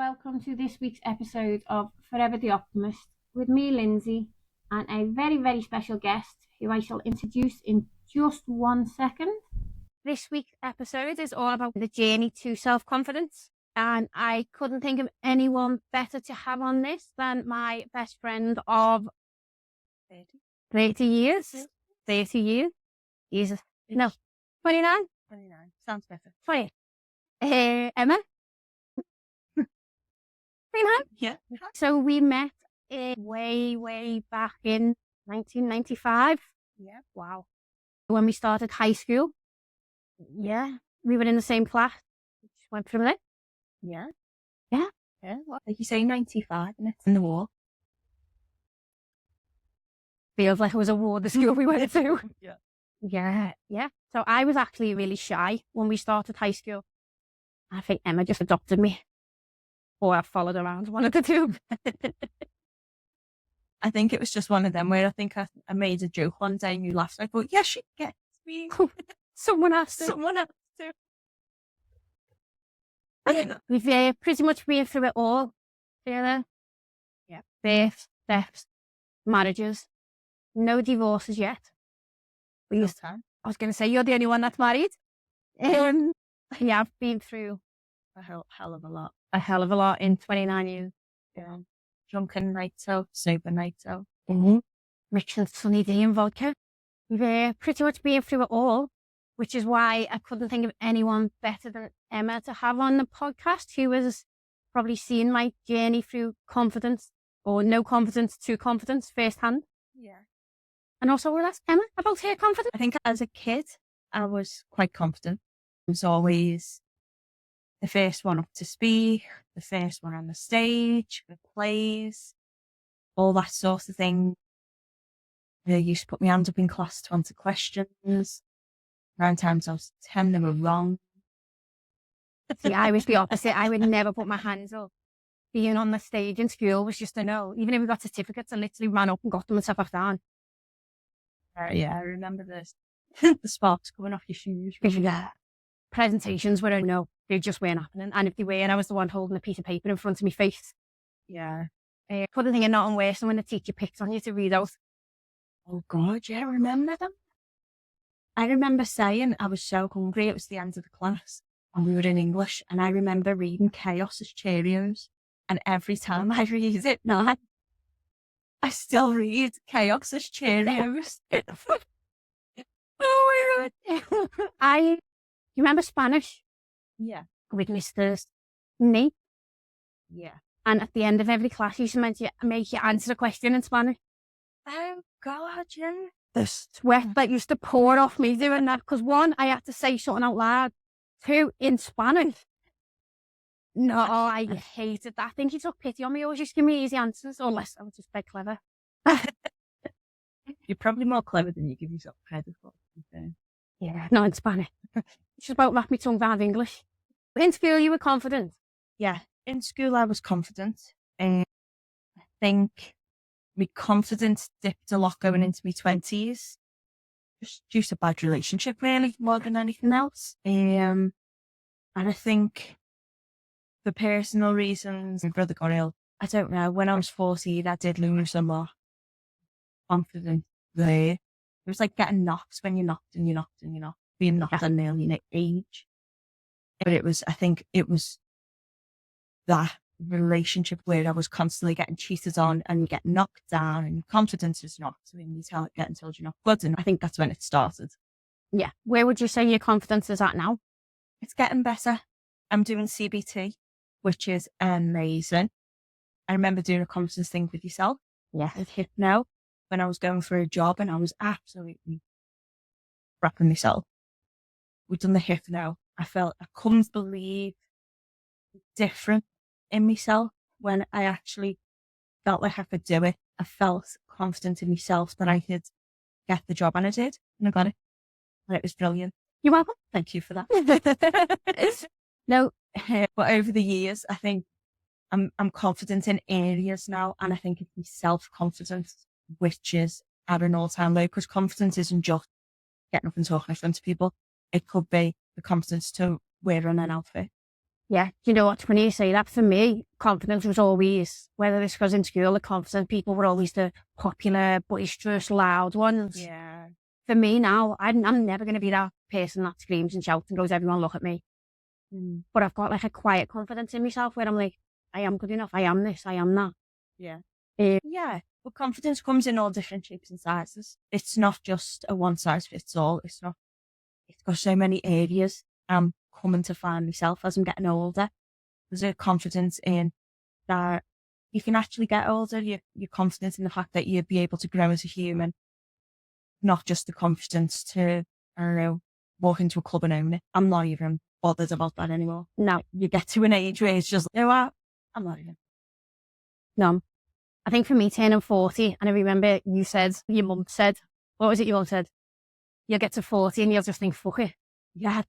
welcome to this week's episode of Forever the Optimist with me, Lindsay, and a very, very special guest who I shall introduce in just 1 second. This week's episode is all about the journey to self-confidence, and I couldn't think of anyone better to have on this than my best friend of 30 years. 30 years? Jesus. No, 29? 29. Sounds better. 20. Emma? 29? Yeah. So we met way back in 1995. Yeah. Wow. When we started high school. Yeah. We were in the same class. Just went through it. Yeah. Yeah. Yeah. What? Like you say, 95 and it's in the war. Feels like it was a war, the school we went to. Yeah. Yeah. So I was actually really shy when we started high school. I think Emma just adopted me. Or I followed around, one of the two. I think it was just one of them where I think I made a joke one day and you laughed. I thought, yeah, she gets me. Someone has to. Someone has to. We've pretty much been through it all together. Yeah. Births, deaths, marriages. No divorces yet. Time. I was going to say, you're the only one that's married. Yeah, I've been through A hell of a lot. a hell of a lot in 29 years. Yeah. Drunken nights out, sober nights out. Mm-hmm. Rich and sunny day in vodka. We've pretty much been through it all, which is why I couldn't think of anyone better than Emma to have on the podcast, who has probably seen my journey through confidence or no confidence to confidence firsthand. Yeah. And also we'll ask Emma about her confidence. I think as a kid, I was quite confident. I was always the first one up to speak, the first one on the stage, the plays, all that sort of thing. I used to put my hand up in class to answer questions. Around times I was 10, they were wrong. See, I was the opposite. I would never put my hands up. Being on the stage in school was just a no. Even if we got certificates, I literally ran up and got them and sat back down. Yeah, I remember the sparks coming off your shoes. Yeah. Presentations were a no. They just weren't happening. And if they were, and I was the one holding a piece of paper in front of my face. Yeah. Couldn't think of nothing worse than when the teacher picks on you to read out. Oh, God, yeah, I remember them. I remember saying I was so hungry. It was the end of the class and we were in English. And I remember reading Chaos as Cheerios. And every time I read it now, I still read Chaos as Cheerios. Oh, my God. You remember Spanish? Yeah. With Mr. Nate? Yeah. And at the end of every class, he used to make you answer a question in Spanish. Oh, God, yeah. The sweat that used to pour off me doing that. Because one, I had to say something out loud. Two, in Spanish. No, I hated that. I think he took pity on me. Always just give me easy answers. Unless I was just dead clever. You're probably more clever than you give yourself credit for. Yeah, not in Spanish. Just about wrap my tongue around English. In school, you were confident. Yeah, in school I was confident. I think my confidence dipped a lot going into my 20s. Just due to bad relationship, really, more than anything else. And I think for personal reasons, my brother got ill. I don't know. When I was 14, I did lose a lot of confidence there. It was like getting knocked when you knocked and you knocked and you knocked. Being knocked at an early age. But I think it was that relationship where I was constantly getting cheated on and getting knocked down and confidence is knocked when you getting told you're not good. And I think that's when it started. Yeah. Where would you say your confidence is at now? It's getting better. I'm doing CBT, which is amazing. I remember doing a confidence thing with yourself. Yeah. With Hypno when I was going for a job and I was absolutely wrapping myself. We've done the Hypno. I couldn't believe the difference in myself when I actually felt like I could do it. I felt confident in myself that I could get the job, and I did, and I got it. And it was brilliant. You're welcome. Thank you for that. No, but over the years, I think I'm confident in areas now, and I think it's my self-confidence, which is at an all-time low, because confidence isn't just getting up and talking in front of people. It could be the confidence to wear on an outfit. Yeah, do you know what's funny you say that? For me, confidence was always, whether this was in school or confident people were always the popular, boisterous, loud ones. Yeah. For me now, I'm never going to be that person that screams and shouts and goes, everyone look at me. But I've got like a quiet confidence in myself where I'm like, I am good enough. I am this. I am that. Yeah. Um, Yeah. But confidence comes in all different shapes and sizes. It's not just a one size fits all. It's not. It's got so many areas. I'm coming to find myself as I'm getting older. There's a confidence in that you can actually get older. You're confident in the fact that you'll be able to grow as a human, not just the confidence to, I don't know, walk into a club and own it. I'm not even bothered about that anymore. no, You get to an age where it's just, you know what? I'm not even. no. I think for me, turning 40, and I remember your mum said, what was it your mum said? You'll get to 40 and you'll just think, fuck it. Yeah.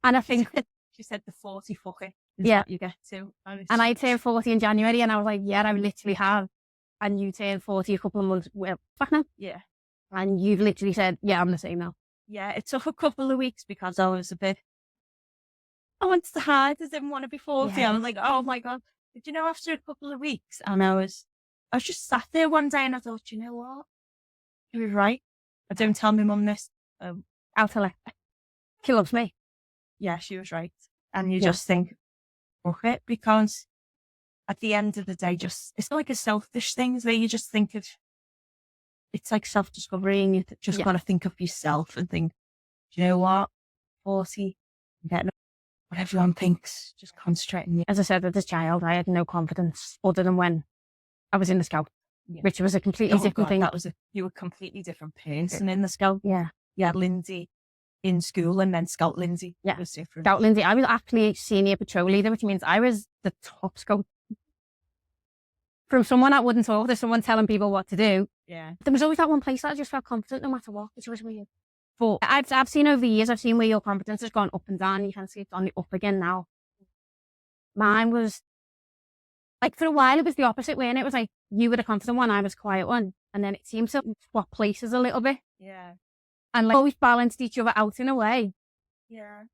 And I think, She said the 40 fucker is Yeah. what you get to. and I turned 40 in January and I was like, yeah, I literally have. And you turned 40 a couple of months back now. Yeah. And you've literally said, yeah, I'm the same now. Yeah, it took a couple of weeks because I was a bit, I wanted to hide. I didn't want to be 40. Yeah. I was like, oh my God. Did you know, after a couple of weeks, and I was just sat there one day and I thought, you know what? You were right. I don't tell my mum this. I'll tell her. She loves me. Yeah, she was right. And you Yeah. just think, fuck it, because at the end of the day, it's like a selfish thing where you just think of, it's like self-discovery and you just Yeah. got to think of yourself and think, do you know what? 40, I'm getting what everyone thinks, just concentrating. As I said, as a child, I had no confidence other than when I was in the Scout, Yeah. which was a completely Oh different God, thing. that was you were a completely different person in the Scout. Yeah. You had Lindsay in school and then Scout Lindsay. Yeah. It was different. Scout Lindsay, I was actually senior patrol leader, which means I was the top Scout. From someone that wouldn't talk to someone telling people what to do, Yeah. there was always that one place that I just felt confident no matter what, which was weird. But I've seen over the years, I've seen where your confidence has gone up and down. You can see it's on the up again now. Mine was, like, for a while, it was the opposite way. And it was like, you were the confident one, I was the quiet one. And then it seemed to swap places a little bit. Yeah. And like, always balanced each other out in a way. Yeah.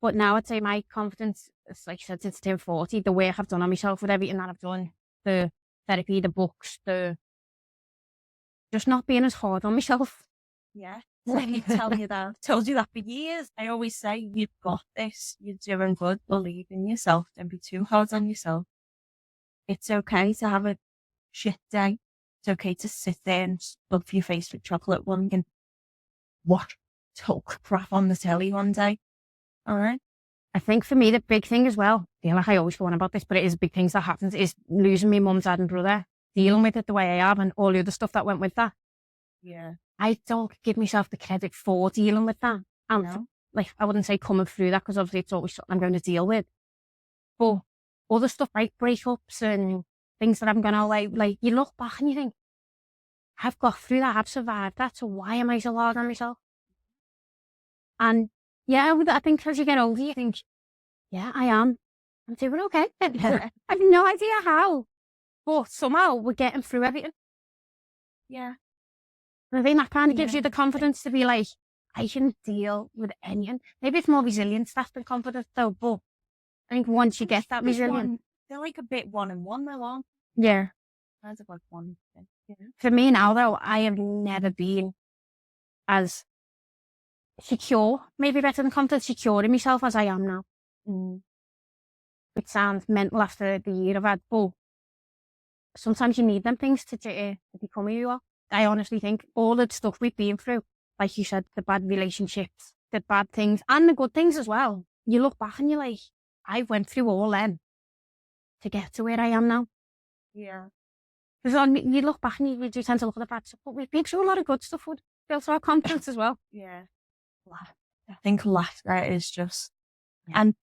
But now I'd say my confidence, it's like I said, since I turned 40, the work I've done on myself with everything that I've done, the therapy, the books, just not being as hard on myself. Yeah. Let me tell you that. I've told you that for years. I always say, you've got this. You're doing good. Believe in yourself. Don't be too hard on yourself. It's okay to have a shit day. It's okay to sit there and stuff your face with chocolate one and watch talk crap on the telly one day. All right. I think for me, the big thing as well, I feel like I always go on about this, but it is big things that happens, is losing my mum, dad and brother, dealing with it the way I have and all the other stuff that went with that. Yeah. I don't give myself the credit for dealing with that. And No. like, I wouldn't say coming through that because obviously it's always something I'm going to deal with. But other stuff like breakups and things that I'm going to like, you look back and you think, I've got through that, I've survived that, so why am I so hard on myself? And yeah, I think as you get older, you think, yeah, I'm doing okay. I have no idea how, but somehow we're getting through everything. Yeah. And I think that kind of gives Yeah. you the confidence to be like, I can deal with anything. Maybe it's more resilience that's than confidence though, but I think once you get that resilience. They're like a bit one and one, they're long. Yeah. Kind of like one thing. You know? For me now though, I have never been as secure, maybe better than confident, secure in myself as I am now. It sounds mental after the year I've had, but sometimes you need them things to become who you are. I honestly think all the stuff we've been through, like you said, the bad relationships, the bad things, and the good things as well. You look back and you're like, I went through all them to get to where I am now. Yeah. Because you look back and you do tend to look at the bad stuff, but we've been through a lot of good stuff. We've built our confidence as well. Yeah. I think laughter is just, and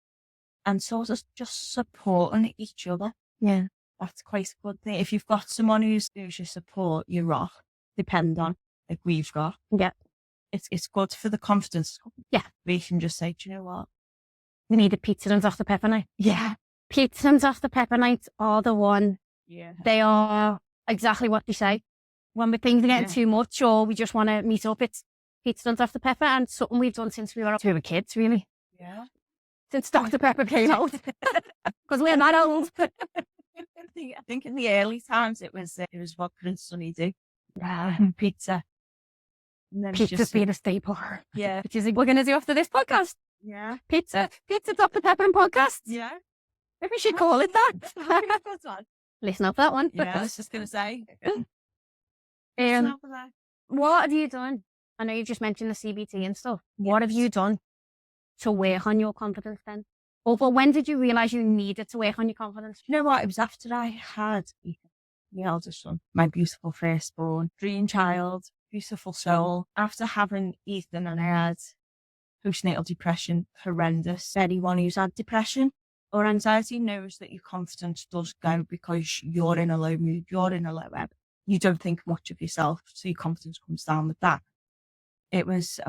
sort of just supporting each other. Yeah. That's quite a good thing. If you've got someone who's your support, you rock. Depend on, like we've got. Yeah. It's good for the confidence. Yeah. We can just say, do you know what? We need a pizza and Dr. Pepper night. Yeah. Pizza and Dr. Pepper nights are the one. Yeah. They are exactly what they say. When things are getting too much or we just want to meet up, it's pizza and Dr. Pepper, and something we've done since we were kids, really. Yeah. since Dr. Pepper came out. Because we're not old. I think in the early times it was vodka and Sunny D. And pizza. And then Pizza's been a staple. Yeah. Which is what we're going to do after this podcast. Yeah. Pizza, Dr. Pepper and podcast. Yeah. Maybe we should call it that. That's one. Listen up for that one. Yeah, I was just going to say. What have you done? I know you've just mentioned the CBT and stuff. What have you done to work on your confidence then? Or when did you realise you needed to work on your confidence? You know what? It was after I had Ethan, my eldest son, my beautiful firstborn, dream child, beautiful soul. After having Ethan, and I had postnatal depression, horrendous. Anyone who's had depression or anxiety knows that your confidence does go because you're in a low mood, you're in a low ebb. You don't think much of yourself, so your confidence comes down with that. It was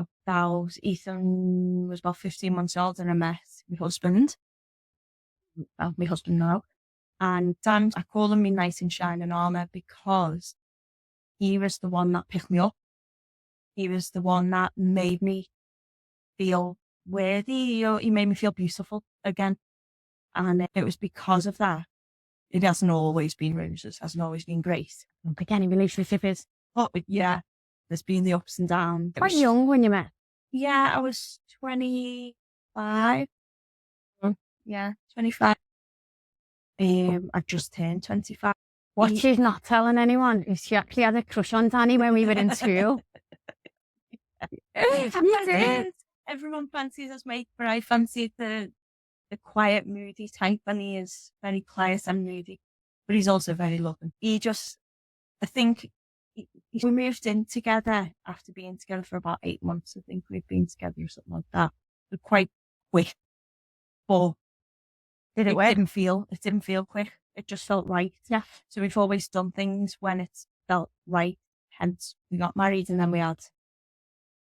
Ethan was about 15 months old and I met my husband now. And I call him my knight in shining armour because he was the one that picked me up. He was the one that made me feel worthy. He made me feel beautiful again. And it was because of that. It hasn't always been roses, hasn't always been great. I don't think any relationship is. But yeah, there's been the ups and downs. Quite young when you met. Yeah, I was 25. Yeah, 25. I just turned 25. What she's not telling anyone is she actually had a crush on Danny when we were in school. You did. Everyone fancies us mate, but I fancied the quiet, moody type, and he is very quiet and moody, but he's also very loving. I think we moved in together after being together for about 8 months. I think we'd been together or something like that. We're quite quick, but it didn't feel quick. It just felt right. Yeah. So we've always done things when it's felt right. Hence, we got married and then we had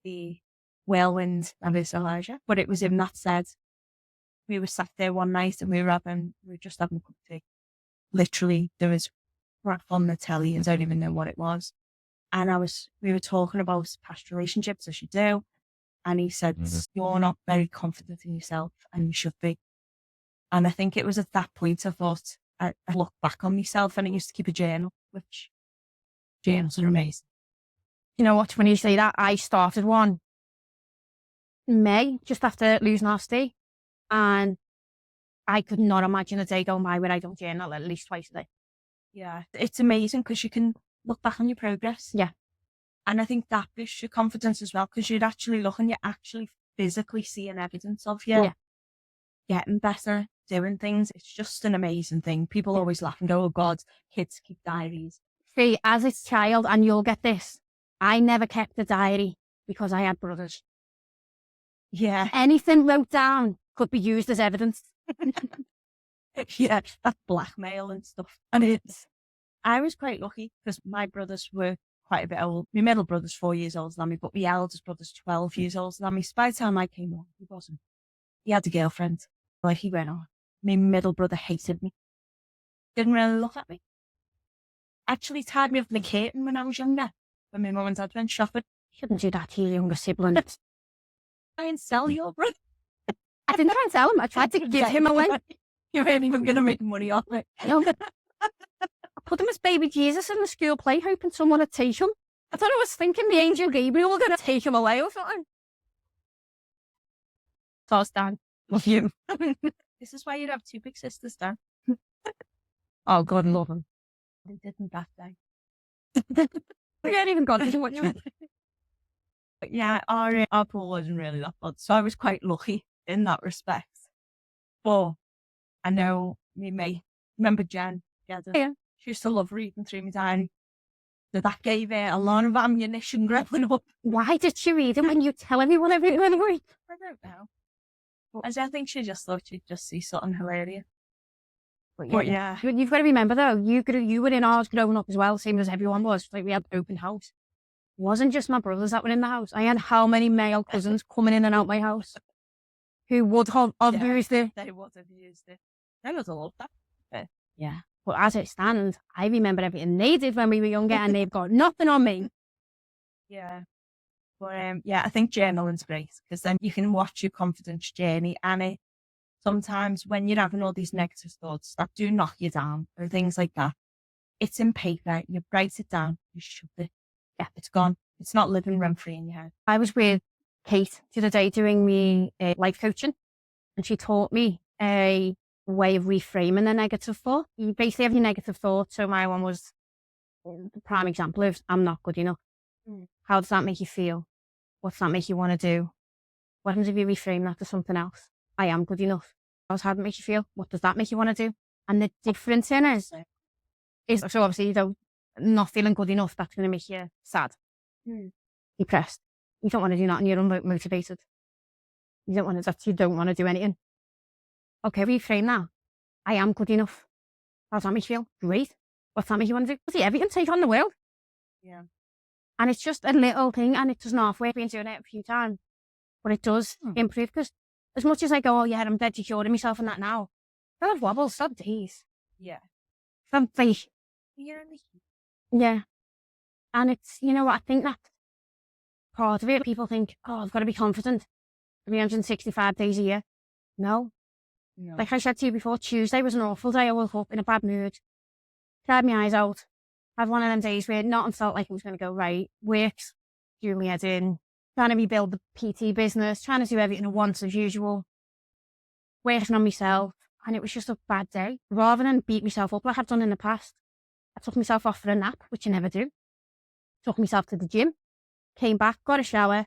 the whirlwind of his Elijah. But it was him that said, we were sat there one night and we were just having a cup of tea. Literally, there was crap on the telly and I don't even know what it was. And we were talking about past relationships as you do. And he said, you're not very confident in yourself and you should be. And I think it was at that point I thought, I looked back on myself and I used to keep a journal, which journals are amazing. You know what, when you say that, I started one in May, just after losing our stay. And I could not imagine a day going by where I don't journal at least twice a day. Yeah, it's amazing because you can look back on your progress. Yeah. And I think that boosts your confidence as well because you'd actually look and you're actually physically seeing evidence of you getting better, doing things. It's just an amazing thing. People always laugh and go, oh God, kids keep diaries. See, as a child, and you'll get this, I never kept a diary because I had brothers. Yeah. Anything wrote down could be used as evidence. Yeah, that's blackmail and stuff. And I was quite lucky because my brothers were quite a bit old. My middle brother's 4 years older than me, but my eldest brother's 12 years older than me. So by the time I came along, he wasn't. He had a girlfriend. Like he went on. My middle brother hated me. Didn't really look at me. Actually tied me up in the curtain when I was younger. When my mum and dad went shopping. Shouldn't do that to your younger sibling. Try and sell your brother. I didn't try and sell him. I tried to give him away. You weren't even going to make money off it. No. I put him as baby Jesus in the school play, hoping someone would take him. I thought I was thinking the angel Gabriel were going to take him away or something. So, Dan, love you. This is why you'd have two big sisters, Dan. Oh, God, love him. They didn't that day. We ain't even got to what you. But yeah, our pool wasn't really that bad, so I was quite lucky in that respect. But I know me mate, remember Jen? Yeah. She used to love reading through my diary. So that gave her a lot of ammunition growing up. Why did she read them when you tell everyone every week? I don't know. I think she just thought she'd just see something hilarious. But yeah. You've got to remember though, you were in ours growing up as well, same as everyone was. Like we had open house. It wasn't just my brothers that were in the house. I had how many male cousins coming in and out my house who would have used it. They would have used it. They would have loved that. Yeah. But as it stands, I remember everything they did when we were younger and they've got nothing on me. Yeah. But yeah, I think journaling's great because then you can watch your confidence journey and sometimes when you're having all these negative thoughts that do knock you down or things like that, it's in paper. You write it down, you shove it. Yeah, it's gone. It's not living rent free in your head. I was with Kate the other day doing me life coaching, and she taught me a way of reframing a negative thought. You basically have your negative thought. So my one was the prime example of I'm not good enough. How does that make you feel? What's that make you want to do? What happens if you reframe that to something else? I am good enough. How does it make you feel? What does that make you want to do? And the difference in it is so obviously you don't not feeling good enough. That's going to make you sad, depressed. You don't want to do nothing. You're unmotivated. You don't want to. You don't want to do anything. Okay, reframe that. I am good enough. How does that make you feel? Great. What's that make you want to do? See everything. Take on the world. Yeah. And it's just a little thing, and it doesn't halfway. I've been doing it a few times, but it does improve. Because as much as I go, oh yeah, I'm dead secure to myself and that now, I have wobbles some days. Yeah. Some like, Yeah. yeah. And it's, you know what, I think that part of it, people think, oh, I've got to be confident 365 days a year. No. Like I said to you before, Tuesday was an awful day. I woke up in a bad mood, cried my eyes out. I had one of them days where nothing felt like it was going to go right. Work's doing my head in, trying to rebuild the PT business, trying to do everything at once as usual, working on myself. And it was just a bad day. Rather than beat myself up like I've done in the past, I took myself off for a nap, which I never do. Took myself to the gym, came back, got a shower,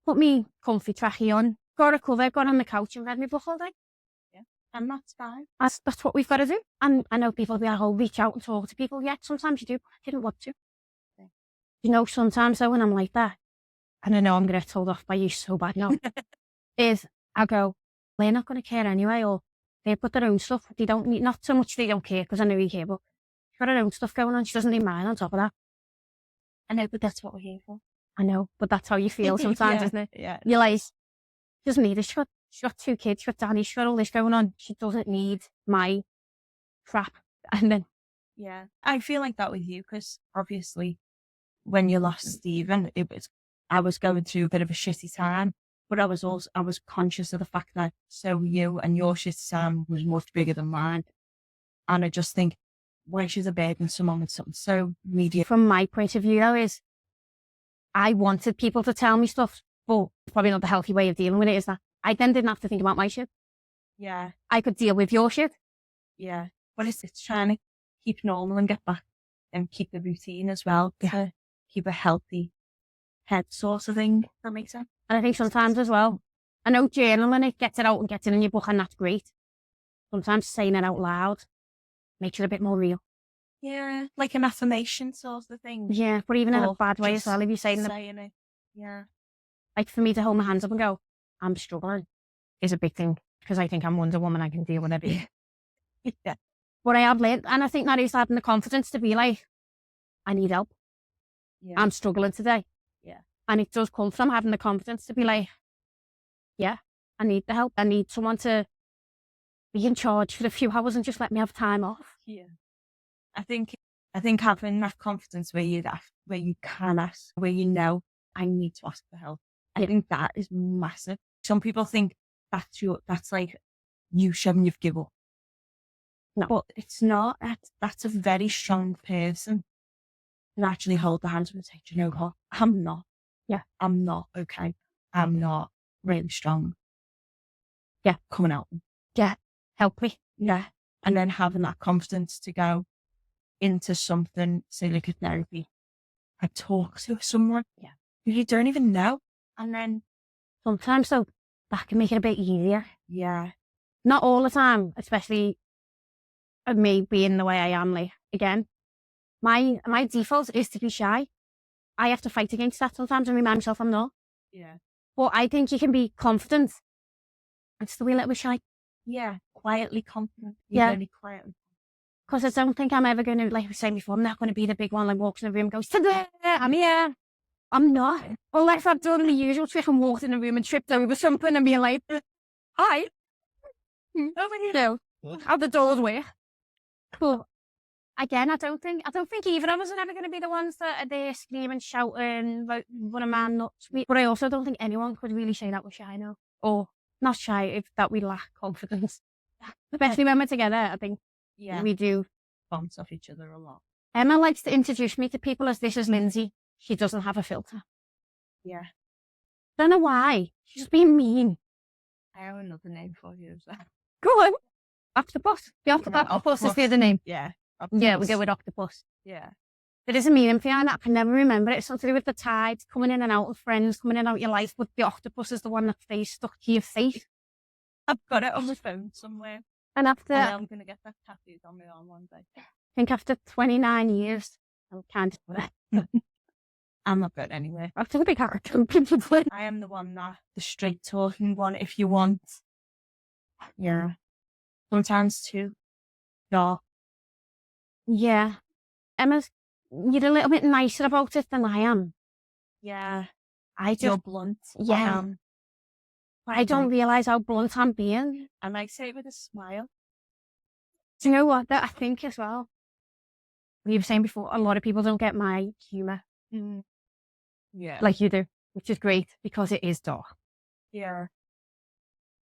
put me comfy trackie on, got a cover, got on the couch and read my book all day. Yeah. And that's fine. That's what we've got to do. And I know people will be like, oh, reach out and talk to people. Yeah, sometimes you do. I didn't want to. Yeah. You know, sometimes though, when I'm like that, and I know I'm going to get told off by you so bad now, is I go, they're not going to care anyway, or they've got their own stuff. They don't need, not so much they don't care, because I know you care, but she's got her own stuff going on. She doesn't need mine on top of that. I know, but that's what we're here for. I know, but that's how you feel sometimes, Yeah. isn't it? Yeah. You're like, she doesn't need it. She's got 2 kids, she's got Danny, she's got all this going on. She doesn't need my crap. And then, Yeah. I feel like that with you, because obviously when you lost Stephen, I was going through a bit of a shitty time, but I was conscious of the fact that so you and your shitty time was much bigger than mine. And I just think, why should I burden someone with something so media? from my point of view, though, is I wanted people to tell me stuff, but probably not the healthy way of dealing with it is that I then didn't have to think about my shit. Yeah. I could deal with your shit. Yeah. But it's trying to keep normal and get back and keep the routine as well. To keep a healthy head sort of thing. That makes sense. And I think sometimes as well, I know journaling it, gets it out and gets it in your book, and that's great. Sometimes saying it out loud makes it a bit more real. Yeah. Like an affirmation sort of thing. Yeah, but even in a Or bad way as just well, if you're saying it. Yeah. like for me to hold my hands up and go, I'm struggling, is a big thing, because I think I'm Wonder Woman, I can deal with everything. Yeah. But I have learned, and I think that is having the confidence to be like, I need help. Yeah. I'm struggling today. Yeah. And it does come from having the confidence to be like, yeah, I need the help. I need someone to be in charge for a few hours and just let me have time off. Yeah. I think having that confidence where you can ask, where you know I need to ask for help. I think that is massive. Some people think that's like you shouldn't have given up. No. But it's not. That's a very strong person to actually hold the hands and say, do you know what? I'm not. Yeah. I'm not okay. I'm not really strong. Yeah. Coming out. Yeah. Help me. Yeah. And then having that confidence to go into something, say like a therapy, and talk to someone who you don't even know. And then Sometimes though, that can make it a bit easier. yeah. Not all the time, especially me being the way I am. Like, again, my default is to be shy. I have to fight against that sometimes and remind myself I'm not. Yeah. But I think you can be confident and still be a little bit shy. Yeah. Quietly confident. Yeah. Really quietly. Because I don't think I'm ever going to, like I was saying before, I'm not going to be the big one that walks in the room and goes, today, I'm here. I'm not. Unless I've done the usual trick and walked in the room and tripped over something and being like, hi. Over here. How the doors work. But again, I don't think either of us are ever going to be the ones that are there screaming, shouting, run a man nuts. But I also don't think anyone could really say that was shy now. Or not shy, it's that we lack confidence. Especially when we're together, I think we do. Bounce off each other a lot. Emma likes to introduce me to people as this is Lindsay. She doesn't have a filter. Yeah. Don't know why. She's being mean. I have another name for you as well. Go on. Octopus. The octopus is the other name. Yeah. Yeah, we go with octopus. Yeah. There is a meaning behind that. I can never remember it. It's something to do with the tides coming in and out of friends, coming in and out of your life, but the octopus is the one that stays stuck to your face. I've got it on my phone somewhere. And after... And I'm going to get that tattooed on my arm one day. I think after 29 years, I'm kind of... I'm not good anyway. I've took a big character. I am the one that, the straight talking one, if you want. Yeah. Sometimes too dark. Yeah. Emma's, you're a little bit nicer about it than I am. Yeah. I just... You're blunt. Yeah. But I don't realise how blunt I'm being. I might say it with a smile. Do you know what? That I think as well. You were saying before, a lot of people don't get my humour. Yeah. Like you do, which is great because it is dark. Yeah.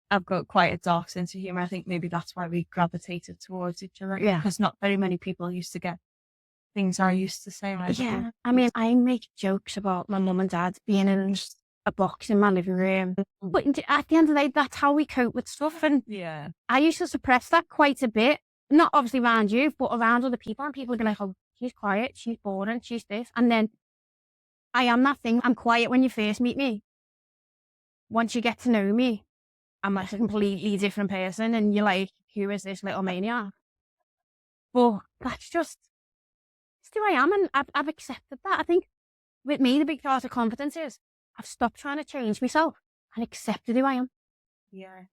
I've got quite a dark sense of humour. I think maybe that's why we gravitated towards each other. Yeah. Because not very many people used to get things I used to say. Yeah. I mean, I make jokes about my mum and dad being in a box in my living room. But at the end of the day, that's how we cope with stuff. And yeah, I used to suppress that quite a bit. Not obviously around you, but around other people. And people would be like, oh, she's quiet, she's boring, she's this. And then I am that thing. I'm quiet when you first meet me. Once you get to know me, I'm like a completely different person. And you're like, who is this little maniac? But that's just, it's who I am. And I've accepted that. I think with me, the big part of confidence is I've stopped trying to change myself and accepted who I am. Yeah.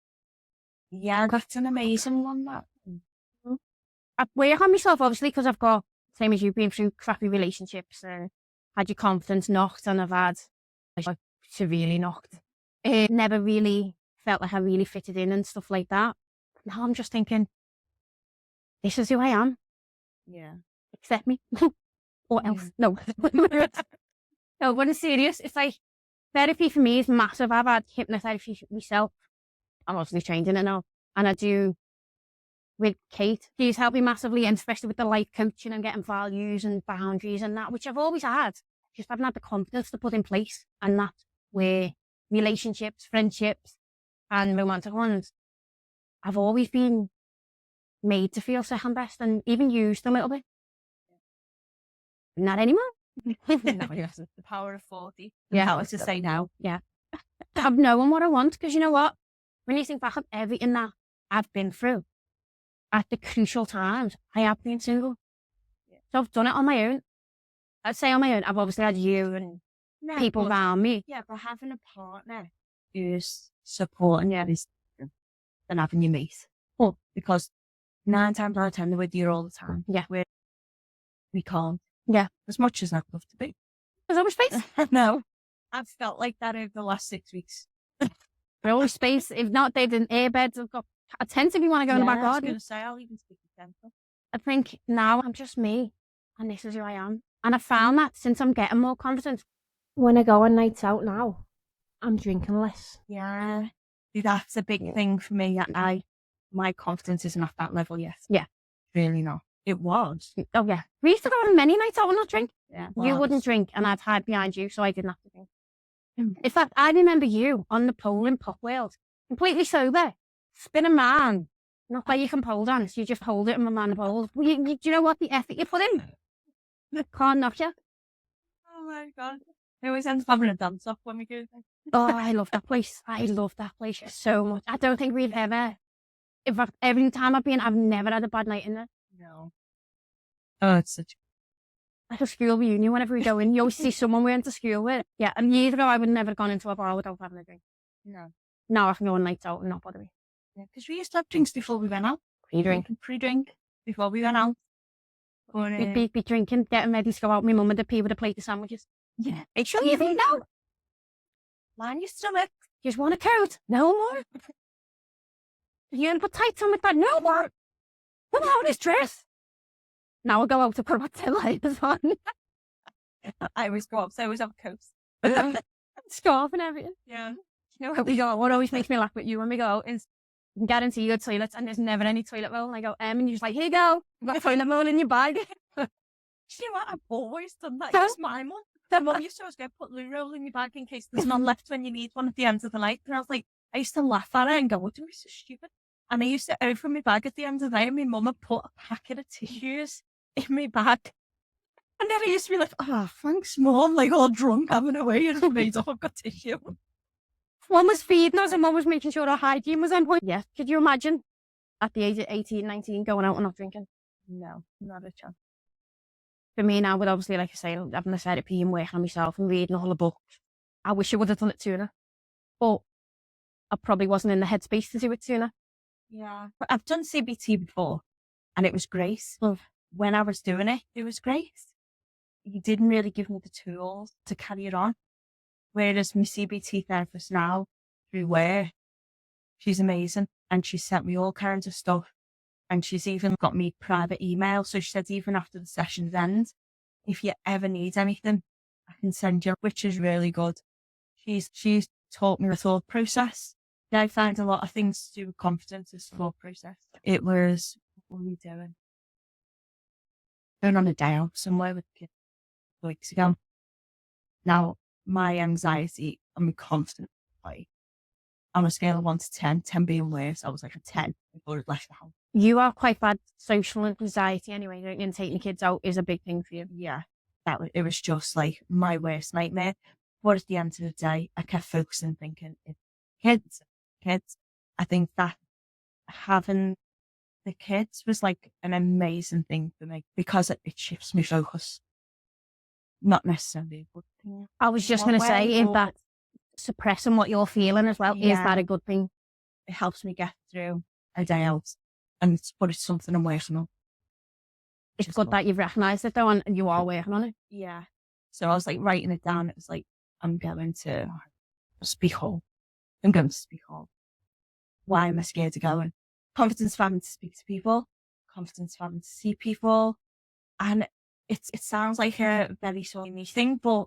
Yeah, that's an amazing one, that. I work on myself, obviously, because I've got, same as you, been through crappy relationships, had your confidence knocked, and I've had like, severely knocked. Never really felt like I really fitted in and stuff like that. Now I'm just thinking, this is who I am. Yeah. Accept me. Or else. No. No, when it's serious, it's like, therapy for me is massive. I've had hypnotherapy myself. I'm obviously trained in it now. And I do with Kate. She's helped me massively, and especially with the life coaching and getting values and boundaries and that, which I've always had. Just haven't had the confidence to put in place. And that's where relationships, friendships, and romantic ones, I've always been made to feel second best and even used a little bit. Not anymore. No, yes, the power of 40. Yeah, how to say now. Yeah. I've known what I want, because you know what? When you think back on everything that I've been through, at the crucial times, I have been single. Yeah. So I've done it on my own. I'd say on my own. I've obviously had you and people around me. Yeah, but having a partner who's supporting you is different than having your mate. Oh. Because 9 times out of 10 they're with you all the time. Yeah. We can't. Yeah. As much as I'd love to be. There's always space. No. I've felt like that over the last 6 weeks. There's always space. If not, they've done airbeds. I've got a tent if you want to go in the back garden. I was going to say, I'll even speak to temple. I think now I'm just me, and this is who I am. And I found that since I'm getting more confident. When I go on nights out now, I'm drinking less. Yeah. See, that's a big thing for me. My confidence isn't at that level yet. Yeah. Really not. It was. Oh, yeah. We used to go on many nights out and not drink. Yeah. You wouldn't drink, and I'd hide behind you, so I didn't have to drink. In fact, I remember you on the pole in Pop World, completely sober, spinning man. Not like you can pole dance, you just hold it and man pole. Do you know what the effort you put in? Can't knock you. Oh my God. I always end up having a dance off when we go there. Oh, I love that place. I love that place so much. I don't think we've ever, in fact, every time I've been, I've never had a bad night in there. No. Oh, it's such like a school reunion. Whenever we go in, you always see someone we went to school with. Yeah, and years ago, I would never have gone into a bar without having a drink. No. Now I can go on nights out and not bother me. Yeah, because we used to have drinks before we went out. Pre-drink before we went out. We'd be drinking, getting ready to go out. My mum would appear with a plate of sandwiches. Yeah. Make sure you think now. Line your stomach. Just want a coat. No more. You gonna put tights on with that? No more. What about this dress? Now I'll go out to put my tail lights on. I always go up, so I always have a coat. Scarf and everything. Yeah. You know, we go, what always makes me laugh with you when we go is you can guarantee your toilets and there's never any toilet roll. And I go, and you're just like, here you go. You've got a toilet roll in your bag. You know what? I've always done that. It's my mum. My mum used to always go, put loo roll in your bag in case there's none left when you need one at the end of the night. And I was like, I used to laugh at her and go, what are we so stupid? And I used to open my bag at the end of the night and my mum would put a packet of tissues in my bag. And then I used to be like, oh, thanks, Mum. Like all drunk, having a way and made up, I've got tissue. One was feeding us and one was making sure our hygiene was on point. Yeah. Could you imagine at the age of 18, 19 going out and not drinking? No, not a chance. For me now, with obviously, like I say, having the therapy and working on myself and reading all the books, I wish I would have done it sooner. But I probably wasn't in the headspace to do it sooner. Yeah. But I've done CBT before and it was great. Love. When I was doing it, it was great. You didn't really give me the tools to carry it on. Whereas my CBT therapist now, through work, she's amazing. And she sent me all kinds of stuff. And she's even got me private email. So she said, even after the sessions end, if you ever need anything, I can send you, which is really good. She's taught me the thought process. I found a lot of things to do with confidence as thought process. It was, what were we doing? Going on a day out somewhere with kids weeks ago. Now, my anxiety and my confidence, like, on a scale of 1 to 10, 10 being worse, I was like a 10 before I left the house. You are quite bad social anxiety anyway, don't you? And taking the kids out is a big thing for you. Yeah, it was just like my worst nightmare. But at the end of the day, I kept focusing, thinking, kids. I think that having the kids was like an amazing thing for me because it shifts my focus. Not necessarily a good thing. I was just going to say, if that suppressing what you're feeling as well, is that a good thing? It helps me get through a day out, but it's something I'm working on. It's good that you've recognised it though, and you are working on it. Yeah. So I was like writing it down. It was like, I'm going to speak home. I'm going to speak home. Why am I scared to go? Confidence of having to speak to people, confidence of having to see people. And it sounds like a very sort of niche thing, but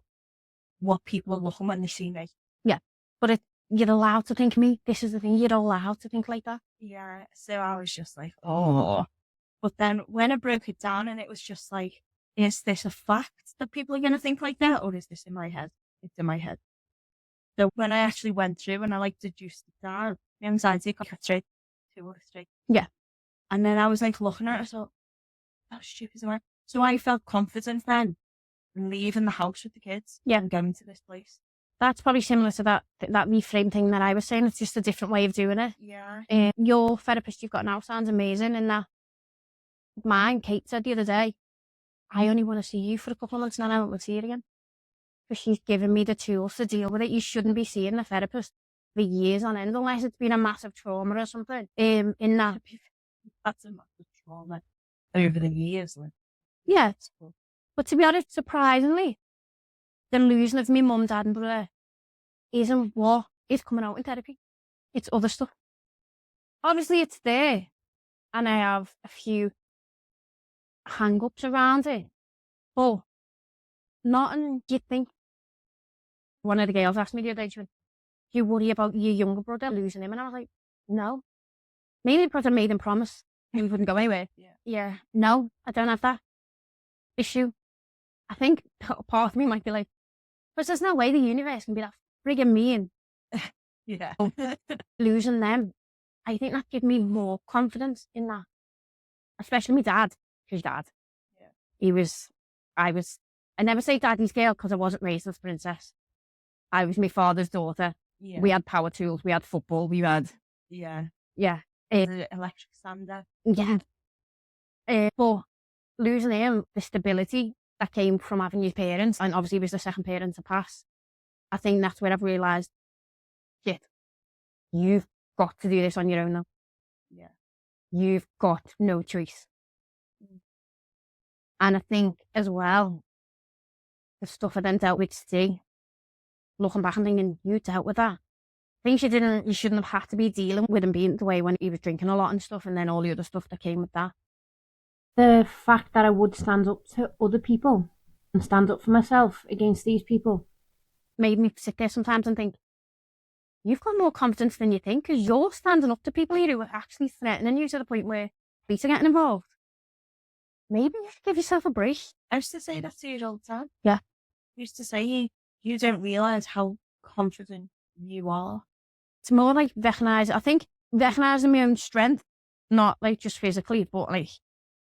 what people are looking when they see me. Yeah. But you're allowed to think me. This is the thing. You're allowed to think like that. Yeah. So I was just like, oh. But then when I broke it down and it was just like, is this a fact that people are going to think like that? Or is this in my head? It's in my head. So when I actually went through and I like deduced it down, my anxiety got straight. Yeah. And then I was like looking at it, I thought, how stupid am I? So I felt confident then leaving the house with the kids. Yeah. And going to this place. That's probably similar to that reframe thing that I was saying. It's just a different way of doing it. Yeah. Your therapist you've got now sounds amazing in that. Mine, Kate said the other day, I only want to see you for a couple of months and then I won't see you again. Because she's given me the tools to deal with it. You shouldn't be seeing a therapist for years on end unless it's been a massive trauma or something. In that. That's a massive trauma over the years. Like. Yeah. But to be honest, surprisingly, the losing of my mum, dad and brother isn't what is coming out in therapy. It's other stuff. Obviously, it's there. And I have a few hang-ups around it. But nothing you think. One of the girls asked me the other day, she went, do you worry about your younger brother losing him? And I was like, no. Maybe because I made him promise he wouldn't go anywhere. Yeah. No, I don't have that issue. I think part of me might be like, but there's no way the universe can be that friggin' mean. Yeah. Losing them. I think that gave me more confidence in that. Especially my dad. His dad. Yeah. I never say daddy's girl because I wasn't raised as a princess. I was my father's daughter. Yeah. We had power tools. We had football. We had... Yeah. Yeah. The electric sander. Yeah. But losing him, the stability that came from having your parents, and obviously he was the second parent to pass, I think that's where I've realised, shit, you've got to do this on your own now. Yeah. You've got no choice. And I think as well, the stuff I then dealt with today, looking back and thinking, you dealt with that. Things you shouldn't have had to be dealing with him being the way when he was drinking a lot and stuff, and then all the other stuff that came with that. The fact that I would stand up to other people and stand up for myself against these people made me sit there sometimes and think, you've got more confidence than you think because you're standing up to people here who are actually threatening you to the point where police are getting involved. Maybe you should give yourself a break. I used to say that to you all the time. Yeah. I used to say, you don't realise how confident you are. It's more like recognising my own strength, not like just physically, but like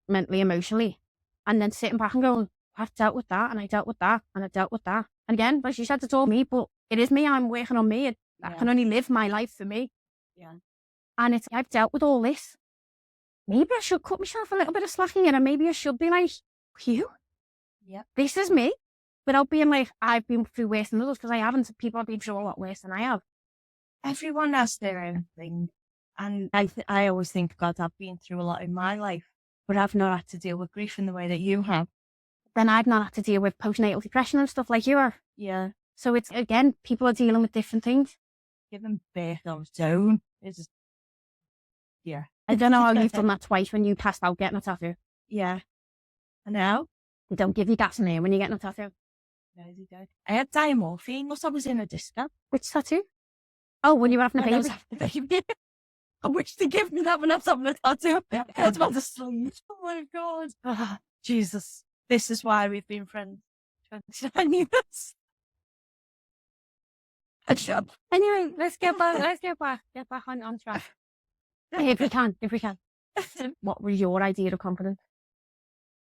mentally, emotionally. And then sitting back and going, I've dealt with that, and I dealt with that, and I dealt with that. And again, like she said, it's all me, but it is me. I'm working on me. I can only live my life for me. Yeah. And I've dealt with all this. Maybe I should cut myself a little bit of slack here, and maybe I should be like, you? Yeah. This is me. Without being like, I've been through worse than others, because I haven't. People have been through a lot worse than I have. Everyone has their own thing. And I always think, God, I've been through a lot in my life, but I've not had to deal with grief in the way that you have. Then I've not had to deal with postnatal depression and stuff like you are. Yeah. So it's, again, people are dealing with different things. Giving birth on its own is, yeah. I don't know how you've done that twice when you passed out getting a tattoo. Yeah. I know. They don't give you gasoline when you're getting a tattoo. No, they don't. I had diamorphine whilst I was in a disco. Which tattoo? Oh, when you were having a When I was baby. having a baby. I wish they gave me that when I was having a tattoo. I was about to sleep. Oh my God. Jesus. This is why we've been friends 29 years. Anyway, let's get back on track. If we can. What was your idea of confidence?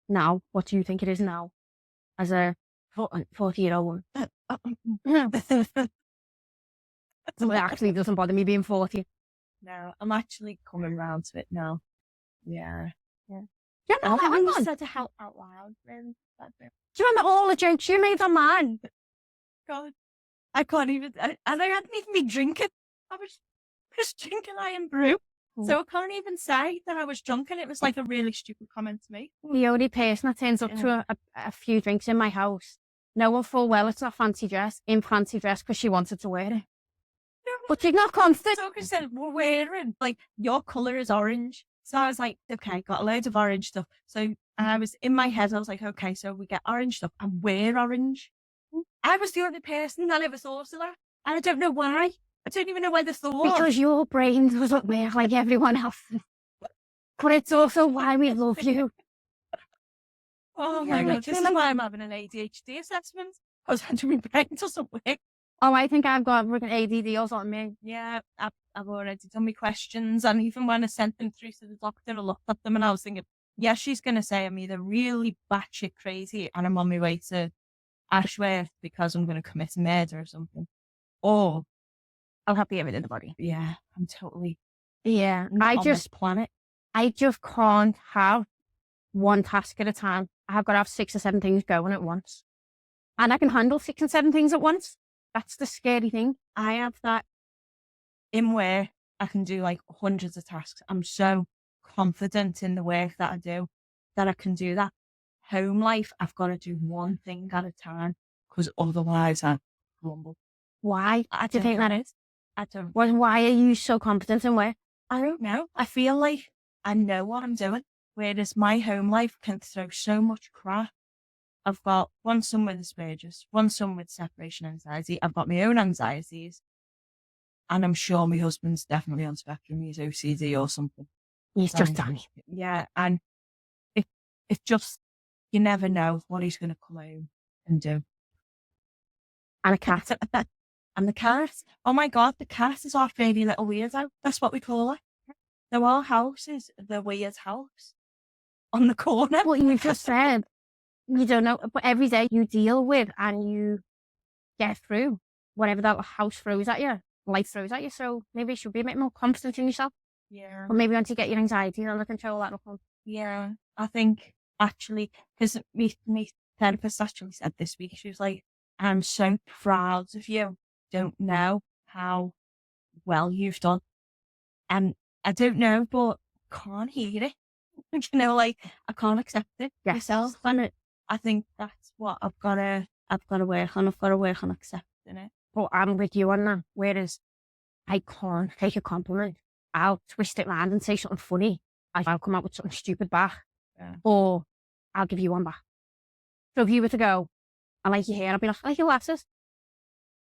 Now, what do you think it is now? As a 40-year-old woman. It actually doesn't bother me being 40. No, I'm actually coming round to it now. Yeah. Yeah, no, hang on. Said to help out loud. Really. Do you remember all the jokes you made on mine? God, I can't even, and I hadn't even been drinking. I was just drinking Iron Brew. So I can't even say that I was drunk, and it was like a really stupid comment to me. The only person that turns up to a few drinks in my house, knowing full well it's not fancy dress, in fancy dress because she wanted to wear it. But you're not confident. So I said, we're wearing, like, your colour is orange. So I was like, okay, got a load of orange stuff. So I was in my head, I was like, okay, so we get orange stuff and wear orange. I was the only person that ever thought of that. And I don't know why. I don't even know why they thought. Because your brain doesn't work like everyone else. But it's also why we love you. Oh my God, this is why I'm having an ADHD assessment. I was having my brain doesn't work. Oh, I think I've got freaking ADD or something. Yeah, I've already done my questions, and even when I sent them through to the doctor, I looked at them and I was thinking, yeah, she's going to say I'm either really batshit crazy and I'm on my way to Ashworth because I'm going to commit a murder or something, or I'll have the evidence in the body. Yeah, I'm totally on this planet. I just can't have one task at a time. I've got to have 6 or 7 things going at once. And I can handle 6 and 7 things at once. That's the scary thing. I have that in where I can do like hundreds of tasks. I'm so confident in the work that I do that I can do that. Home life, I've got to do one thing at a time because otherwise I crumble. Why do you think that is? I don't. Why are you so confident in work? I don't know. I feel like I know what I'm doing, whereas my home life can throw so much crap. I've got one son with Asperger's, one son with separation anxiety. I've got my own anxieties. And I'm sure my husband's definitely on spectrum. He's OCD or something. He's just Danny. Yeah. And it's just, you never know what he's going to come home and do. And a cat. And the cat. Oh my God, the cat is our baby little weirdo. That's what we call her. So our house is the weird house on the corner. Well, you just said, you don't know, but every day you deal with and you get through whatever that house throws at you, life throws at you. So maybe you should be a bit more confident in yourself. Yeah. Or maybe once you get your anxiety under control, that'll come. Yeah. I think actually, because my therapist actually said this week, she was like, I'm so proud of you. Don't know how well you've done. And I don't know, but can't hear it. You know, like I can't accept it myself. And I think that's what I've got to work on. I've got to work on accepting it. But I'm with you on that. Whereas I can't take a compliment. I'll twist it around and say something funny. I'll come out with something stupid back. Yeah. Or I'll give you one back. So if you were to go, I like your hair, I'll be like, I like your glasses.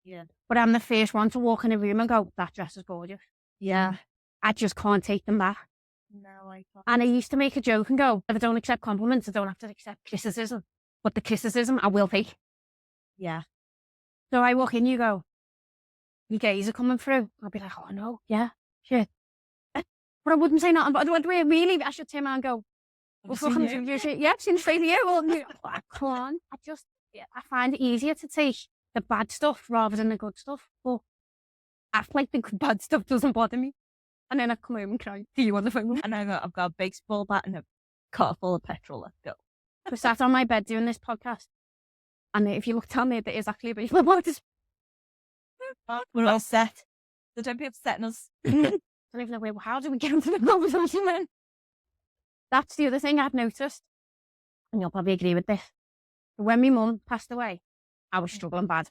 Yeah. But I'm the first one to walk in a room and go, that dress is gorgeous. Yeah. I just can't take them back. No, I can't. And I used to make a joke and go, if I don't accept compliments, I don't have to accept criticism. But the criticism I will take. Yeah. So I walk in, you go, your gays are coming through. I'll be like, oh no, yeah, shit. But I wouldn't say nothing. But really, I should turn around and go, well, fucking through your shit. Yeah, I've seen straight here. Well, I can't. I find it easier to take the bad stuff rather than the good stuff. But act like the bad stuff doesn't bother me. And then I come home and cry to you on the phone. And I've got a baseball bat and a car full of petrol. Let's go. I sat on my bed doing this podcast. And if you look down there, there is actually a baseball bat. We're all set. So don't be upsetting us. I don't even know how do we get into the conversation then? That's the other thing I've noticed. And you'll probably agree with this. When my mum passed away, I was struggling bad.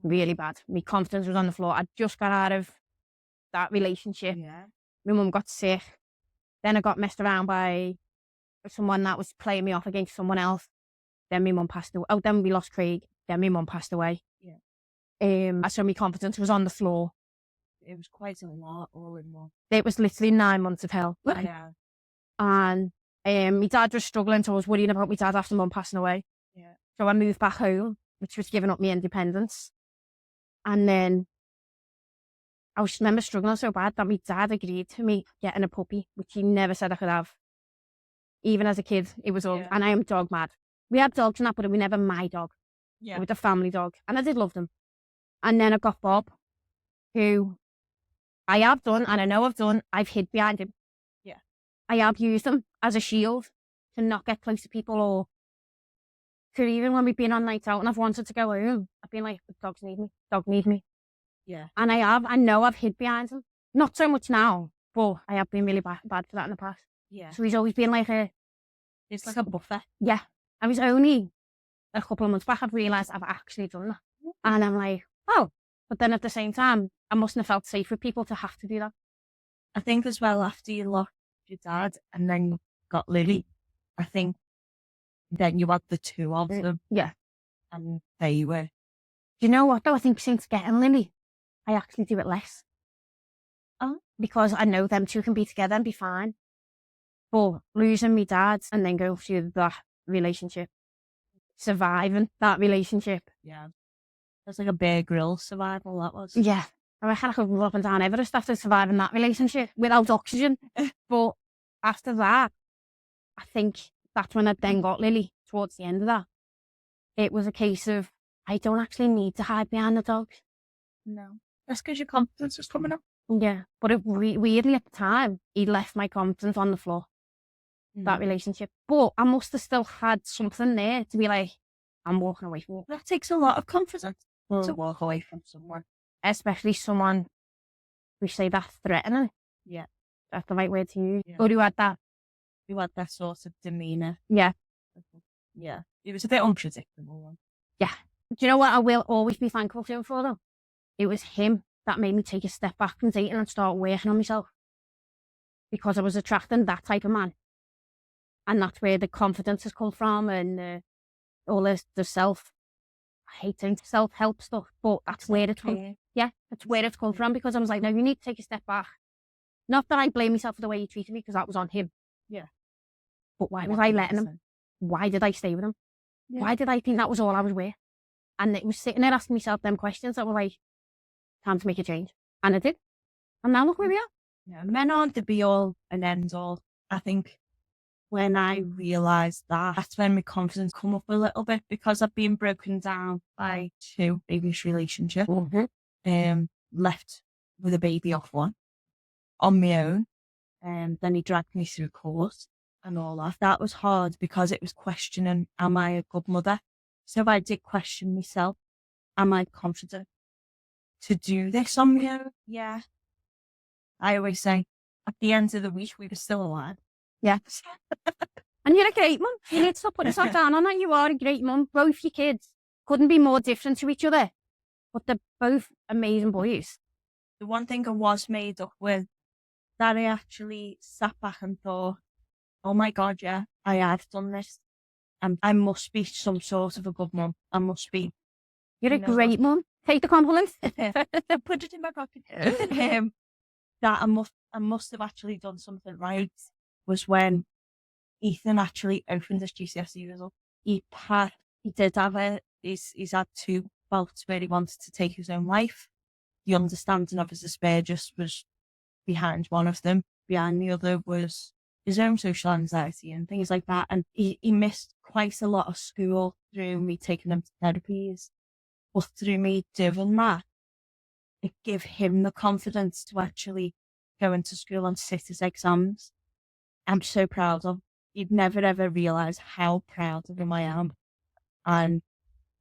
Really bad. My confidence was on the floor. I just got out of that relationship. Yeah. My mum got sick. Then I got messed around by someone that was playing me off against someone else. Then my mum passed away. Oh, then we lost Craig. Then my mum passed away. Yeah. So my confidence was on the floor. It was quite a lot all in one. It was literally 9 months of hell. Yeah. And my dad was struggling, so I was worrying about my dad after mum passing away. Yeah. So I moved back home, which was giving up my independence. And then I remember struggling so bad that my dad agreed to me getting a puppy, which he never said I could have. Even as a kid, it was all, and I am dog mad. We had dogs and that, but we never my dog. Yeah. It was a family dog, and I did love them. And then I got Bob, who I have done, and I know I've done, I've hid behind him. Yeah. I have used him as a shield to not get close to people, or to even when we've been on nights out and I've wanted to go home, I've been like, the dogs need me, dog need me. Yeah. And I know I've hid behind him. Not so much now, but I have been really bad for that in the past. Yeah. So he's always been like it's like a buffer. Yeah. I was only a couple of months back, I've realised I've actually done that. And I'm like, oh, but then at the same time, I mustn't have felt safe with people to have to do that. I think as well, after you lost your dad and then you got Lily, I think then you had the two of them. Yeah. And they were. Do you know what though? I think since getting Lily, I actually do it less. Oh. Because I know them two can be together and be fine. But losing my dad and then going through that relationship, surviving that relationship. Yeah. That's like a Bear Grylls survival, that was. Yeah. I reckon I could run up and down Everest after surviving that relationship without oxygen. But after that, I think that's when I then got Lily towards the end of that. It was a case of, I don't actually need to hide behind the dogs. No. That's because your confidence is coming up. Yeah. But weirdly at the time, he left my confidence on the floor, that relationship. But I must have still had something there to be like, I'm walking away from it. That takes a lot of confidence to walk away from someone. Especially someone who say that's threatening. Yeah. That's the right word to use. Yeah. Or who had that. Who had that sort of demeanour. Yeah. Yeah. It was a bit unpredictable. Yeah. Do you know what I will always be thankful to him for though? It was him that made me take a step back from dating and start working on myself. Because I was attracting that type of man. And that's where the confidence has come from and all the self, I hate saying self-help stuff, but that's where it's come. Yeah, that's where it's come from because I was like, no, you need to take a step back. Not that I blame myself for the way he treated me because that was on him. Yeah. But why was I letting him? Why did I stay with him? Yeah. Why did I think that was all I was worth? And it was sitting there asking myself them questions that were like, time to make a change. And I did. And now look where we are. Yeah, men aren't the be all and end all. I think when I realised that, that's when my confidence come up a little bit because I've been broken down by 2 previous relationships. Left with a baby off one on my own. Then he dragged me through court and all that. That was hard because it was questioning, am I a good mother? So I did question myself, am I confident to do this on my own? Yeah. I always say, at the end of the week, we were still alive. Yeah. And you're a great mum. You need to stop putting yourself down on that. You are a great mum. Both your kids couldn't be more different to each other, but they're both amazing boys. The one thing I was made up with that I actually sat back and thought, oh my God, yeah, I have done this. And I must be some sort of a good mum. I must be. You're a great mum. Take the compliment. Put it in my pocket. That I must have actually done something right was when Ethan actually opened his GCSE result. He did have he's had 2 bouts where he wanted to take his own life. The understanding of his despair just was behind one of them. Behind the other was his own social anxiety and things like that. And he missed quite a lot of school through me taking him to therapies. But through me doing that, it gave him the confidence to actually go into school and sit his exams. I'm so proud of him. You'd never ever realise how proud of him I am. And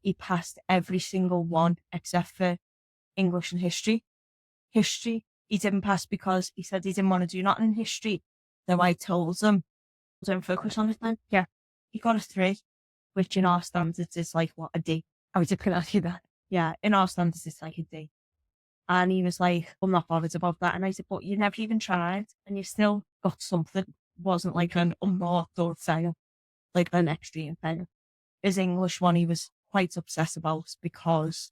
he passed every single one except for English and history. History, he didn't pass because he said he didn't want to do nothing in history. So I told him, don't focus on it then. Yeah. He got a 3, which in our standards is like, what, a D? I was just going to ask you that. Yeah, in our standards it's like a D. And he was like, I'm not bothered about that. And I said, but you never even tried and you still got something. Wasn't like an unmarked or fail, like an extreme fail. His English one he was quite obsessed about because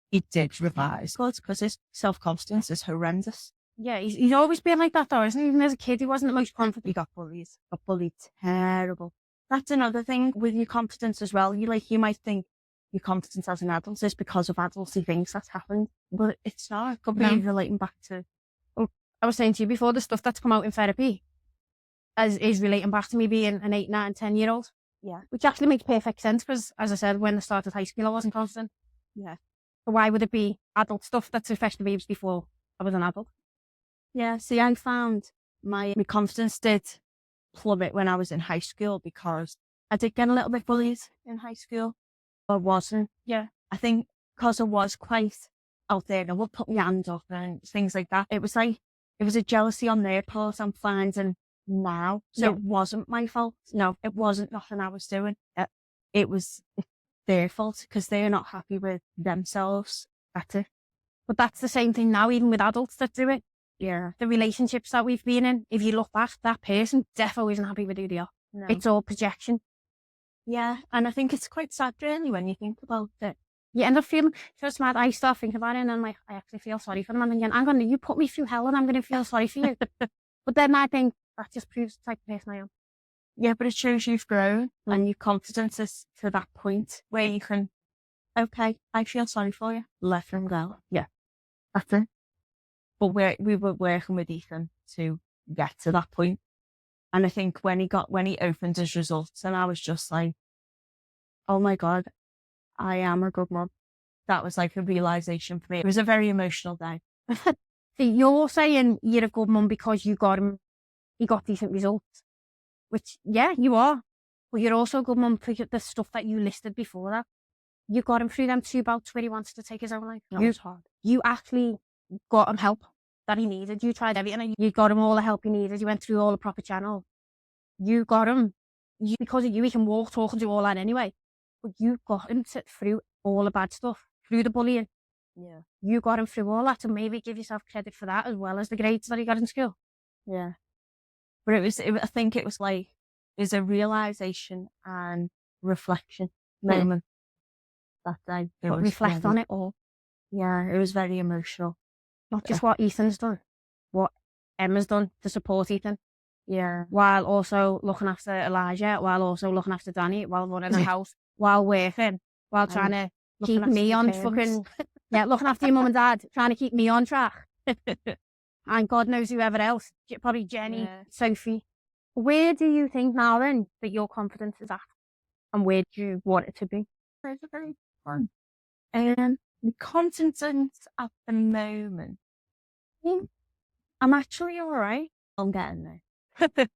he did revise. Because his self-confidence is horrendous. Yeah, he's always been like that though, isn't he? Even as a kid, he wasn't the most confident. He got bullied terrible. That's another thing with your confidence as well. You might think your confidence as an adult is because of adulty things that's happened, but it's not. It could be relating back to. I was saying to you before, the stuff that's come out in therapy is relating back to me being an 8, 9, 10-year-old. Yeah. Which actually makes perfect sense because, as I said, when I started high school, I wasn't confident. Yeah. So why would it be adult stuff that's affected me before I was an adult? Yeah. See, I found my confidence did plummet when I was in high school because I did get a little bit bullied in high school. I wasn't. Yeah. I think because I was quite out there and I would put my hand up and things like that. It was a jealousy on their part I'm finding now. So it wasn't my fault. No, it wasn't nothing I was doing. It was their fault because they're not happy with themselves. That's it. But that's the same thing now, even with adults that do it. Yeah. The relationships that we've been in, if you look back, that person definitely isn't happy with who they are. No. It's all projection. Yeah, and I think it's quite sad really when you think about it. You end up feeling just mad. I start thinking about it and I'm like, I actually feel sorry for them. And then you put me through hell and I'm going to feel sorry for you. But then I think that just proves the type of person I am. Yeah, but it shows you've grown and your confidence is to that point where you can, okay, I feel sorry for you. Let them go. Yeah, that's it. But we were working with Ethan to get to that point. And I think when he opened his results and I was just like, oh my God, I am a good mum. That was like a realization for me. It was a very emotional day. See, you're saying you're a good mum because he got decent results, which, yeah, you are. But you're also a good mum for the stuff that you listed before that. You got him through them 2 bouts where he wanted to take his own life. That was hard. You actually got him help that he needed. You tried everything. You got him all the help he needed. You went through all the proper channels. You got him. Because of you, he can walk, talk and do all that anyway. But you got him through all the bad stuff, through the bullying. Yeah. You got him through all that, and maybe give yourself credit for that as well as the grades that he got in school. Yeah. But I think it was like, there's a realization and reflection moment that day. Reflect on it all. Yeah, it was very emotional. Not just what Ethan's done, what Emma's done to support Ethan. Yeah. While also looking after Elijah, while also looking after Danny, while running the house, while working, while trying to keep me on fucking, looking after your mum and dad, trying to keep me on track. And God knows whoever else, probably Jenny, Sophie. Where do you think now then that your confidence is at? And where do you want it to be? Very, very fun. The confidence at the moment, I'm actually all right. I'm getting there.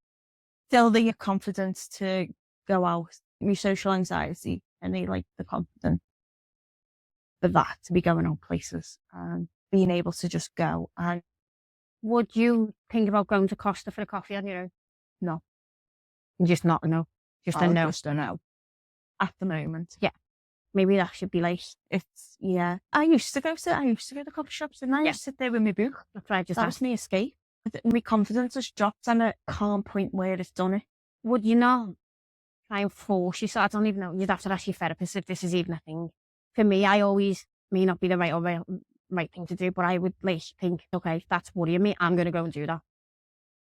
Still the confidence to go out. My social anxiety, I need like the confidence for that to be going on places and being able to just go. And would you think about going to Costa for a coffee on your own? No. Just not a no. Just a no. Just a no. At the moment. Yeah. Maybe that should be like, I used to go to coffee shops and I used to sit there with my book. That's right. That was my escape. My confidence has dropped and I can't point where it's done it. Would you not try and force yourself? I don't even know. You'd have to ask your therapist if this is even a thing. For me, I always may not be the right thing to do, but I would like think, okay, that's worrying me. I'm going to go and do that.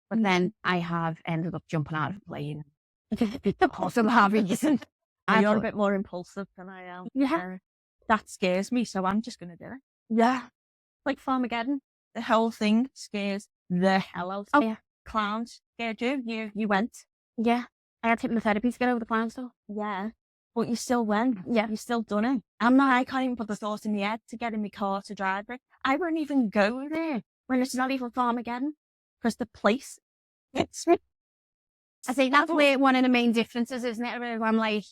But then I have ended up jumping out of a plane. Because I'm having isn't. You're a bit more impulsive than I am. Yeah. That scares me, so I'm just going to do it. Yeah. Like Farmageddon. The whole thing scares the hell out of me. Oh, yeah. Clowns scared you. You went. Yeah. I had hypnotherapy to get over the clowns though. Yeah. But you still went. Yeah. You still done it. I can't even put the thought in my head to get in my car to drive it. I won't even go there when it's not even Farmageddon. Because the place gets me. I think that's where one of the main differences, isn't it? Where I'm like,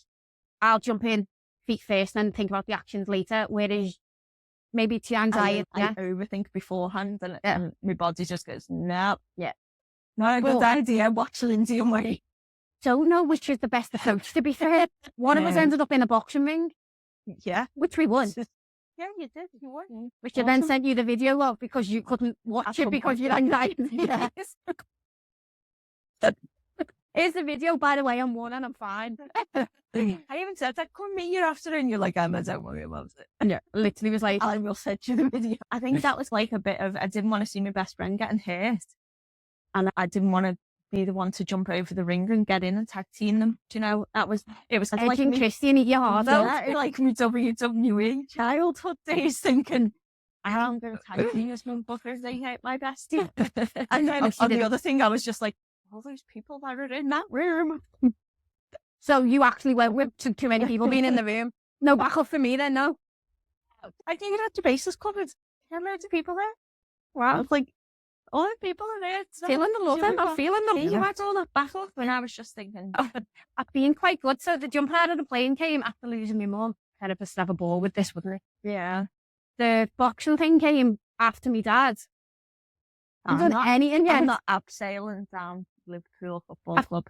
I'll jump in feet first and then think about the actions later. Whereas maybe to anxiety. I overthink beforehand and my body just goes, no. Yeah. Not a good idea. Watch Lindsay and wait. Don't know which is the best approach, to be fair. One of us ended up in a boxing ring. Yeah. Which we won. Yeah, you did. You won. Which I then sent you the video of because you couldn't watch it because you had anxiety. Yeah. Here's the video, by the way, I'm won and I'm fine. I even said that, come meet you after, and you're like, Emma, don't worry about it. Yeah, literally was like, I will send you the video. I think that was like a bit of, I didn't want to see my best friend getting hurt. And I didn't want to be the one to jump over the ring and get in and tag team them. Do you know, it was like Christian at your heart out. Yeah, like my WWE childhood days thinking, I'm going to tag team this motherfuckers, they hate my bestie. And then on the other thing, I was just like, all those people that are in that room. So you actually went with too many people being in the room. No backup for me then, no? I think you had your bases covered. There were loads of people there. Wow. I was like, all the people in there. Feeling the love, I'm feeling the love. You had all that backup, and I was just thinking, I've been quite good. So the jumping out of the plane came after losing my mum. Therapist have a ball with this, wouldn't it? Yeah. The boxing thing came after my dad. I've done anything yet. I'm not abseiling down Liverpool Football Club.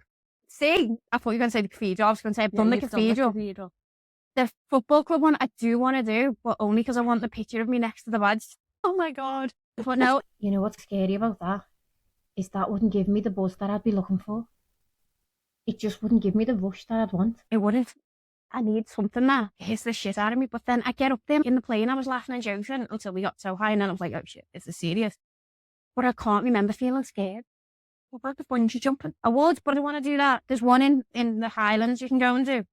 See, I thought you were going to say the cathedral. I was going to say I've done the cathedral. The football club one I do want to do, but only because I want the picture of me next to the badge. Oh my God. But no. You know what's scary about that? Is that wouldn't give me the buzz that I'd be looking for. It just wouldn't give me the rush that I'd want. It wouldn't. I need something that hits the shit out of me. But then I get up there in the plane, I was laughing and joking until we got so high, and then I was like, oh shit, this is serious. But I can't remember feeling scared. What about the bungee jumping? I would, but I want to do that. There's one in the Highlands you can go and do.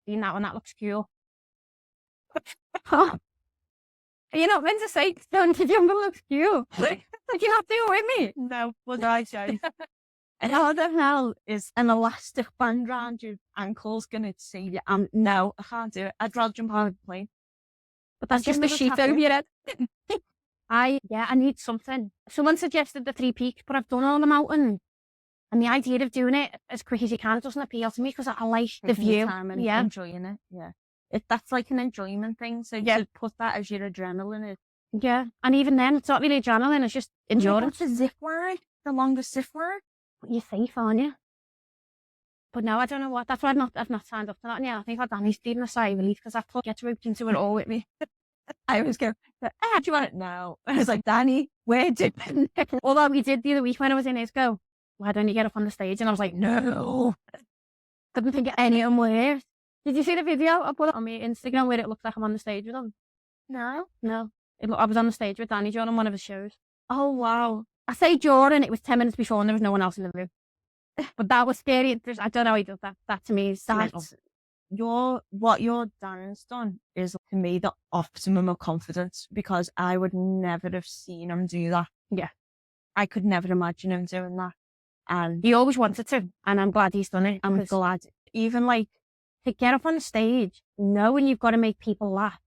Seen that one, that looks cool. Are you not meant to say bungee jumping looks cool? Did you not do it with me? No, what did I say? And how the hell is an elastic band around your ankles going to see you? No, I can't do it. I'd rather jump out of the plane. But that's just a sheet over your head. I need something. Someone suggested the Three Peaks, but I've done all the mountains. And the idea of doing it as quick as you can doesn't appeal to me because I like the view. Yeah. Enjoying it. Yeah. That's like an enjoyment thing. So you put that as your adrenaline. Yeah. And even then, it's not really adrenaline, it's just endurance. What's a zip word? The longest zip word? But you're safe, aren't you? But no, I don't know what. That's why I've not signed up to that yet. I think Danny's feeling a sigh of relief because I thought get roped into it all with me. I was going, do you want it now? I was like, Danny, where did although we did the other week when I was in ISGO, why don't you get up on the stage? And I was like, no. Couldn't think of any of them words. Did you see the video? I put it on my Instagram where it looks like I'm on the stage with them. No. I was on the stage with Danny during one of his shows. Oh, wow. I say during, it was 10 minutes before and there was no one else in the room. But that was scary. I don't know how he does that. That to me is what your Darren's done is to me the optimum of confidence because I would never have seen him do that. Yeah. I could never imagine him doing that. And he always wanted to, and I'm glad he's done it. I'm glad. Even like to get up on the stage, knowing you've got to make people laugh.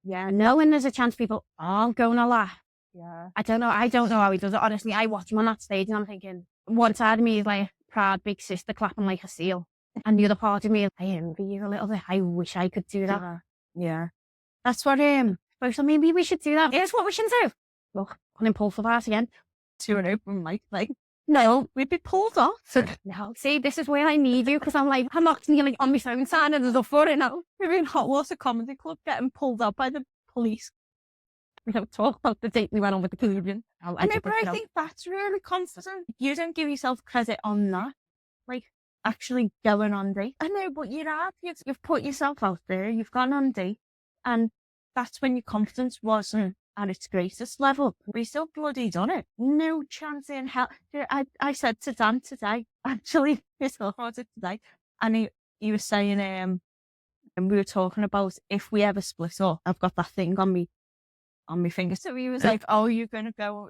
Yeah. Knowing there's a chance people aren't going to laugh. Yeah. I don't know how he does it. Honestly, I watch him on that stage and I'm thinking, one side of me is like proud big sister clapping like a seal. And the other part of me, I envy you a little bit. I wish I could do that. Yeah. That's what, so maybe we should do that. Here's what we should do. Look, on impulsive art again. To an open mic, like, no, we'd be pulled off. No, see, this is where I need you because I'm like, I'm not nearly on my phone signing and stuff for it now. We're in Hot Water Comedy Club getting pulled up by the police. We don't talk about the date we went on with the comedian. I think that's really confident. You don't give yourself credit on that. Like, actually going on date. I know, but you have. You've put yourself out there. You've gone on date. And that's when your confidence wasn't at its greatest level. We still bloody done it. No chance in hell. I said to Dan today, actually, we still about it today, and he was saying, and we were talking about if we ever split up, I've got that thing on my finger. So he was like, "Oh, you're gonna go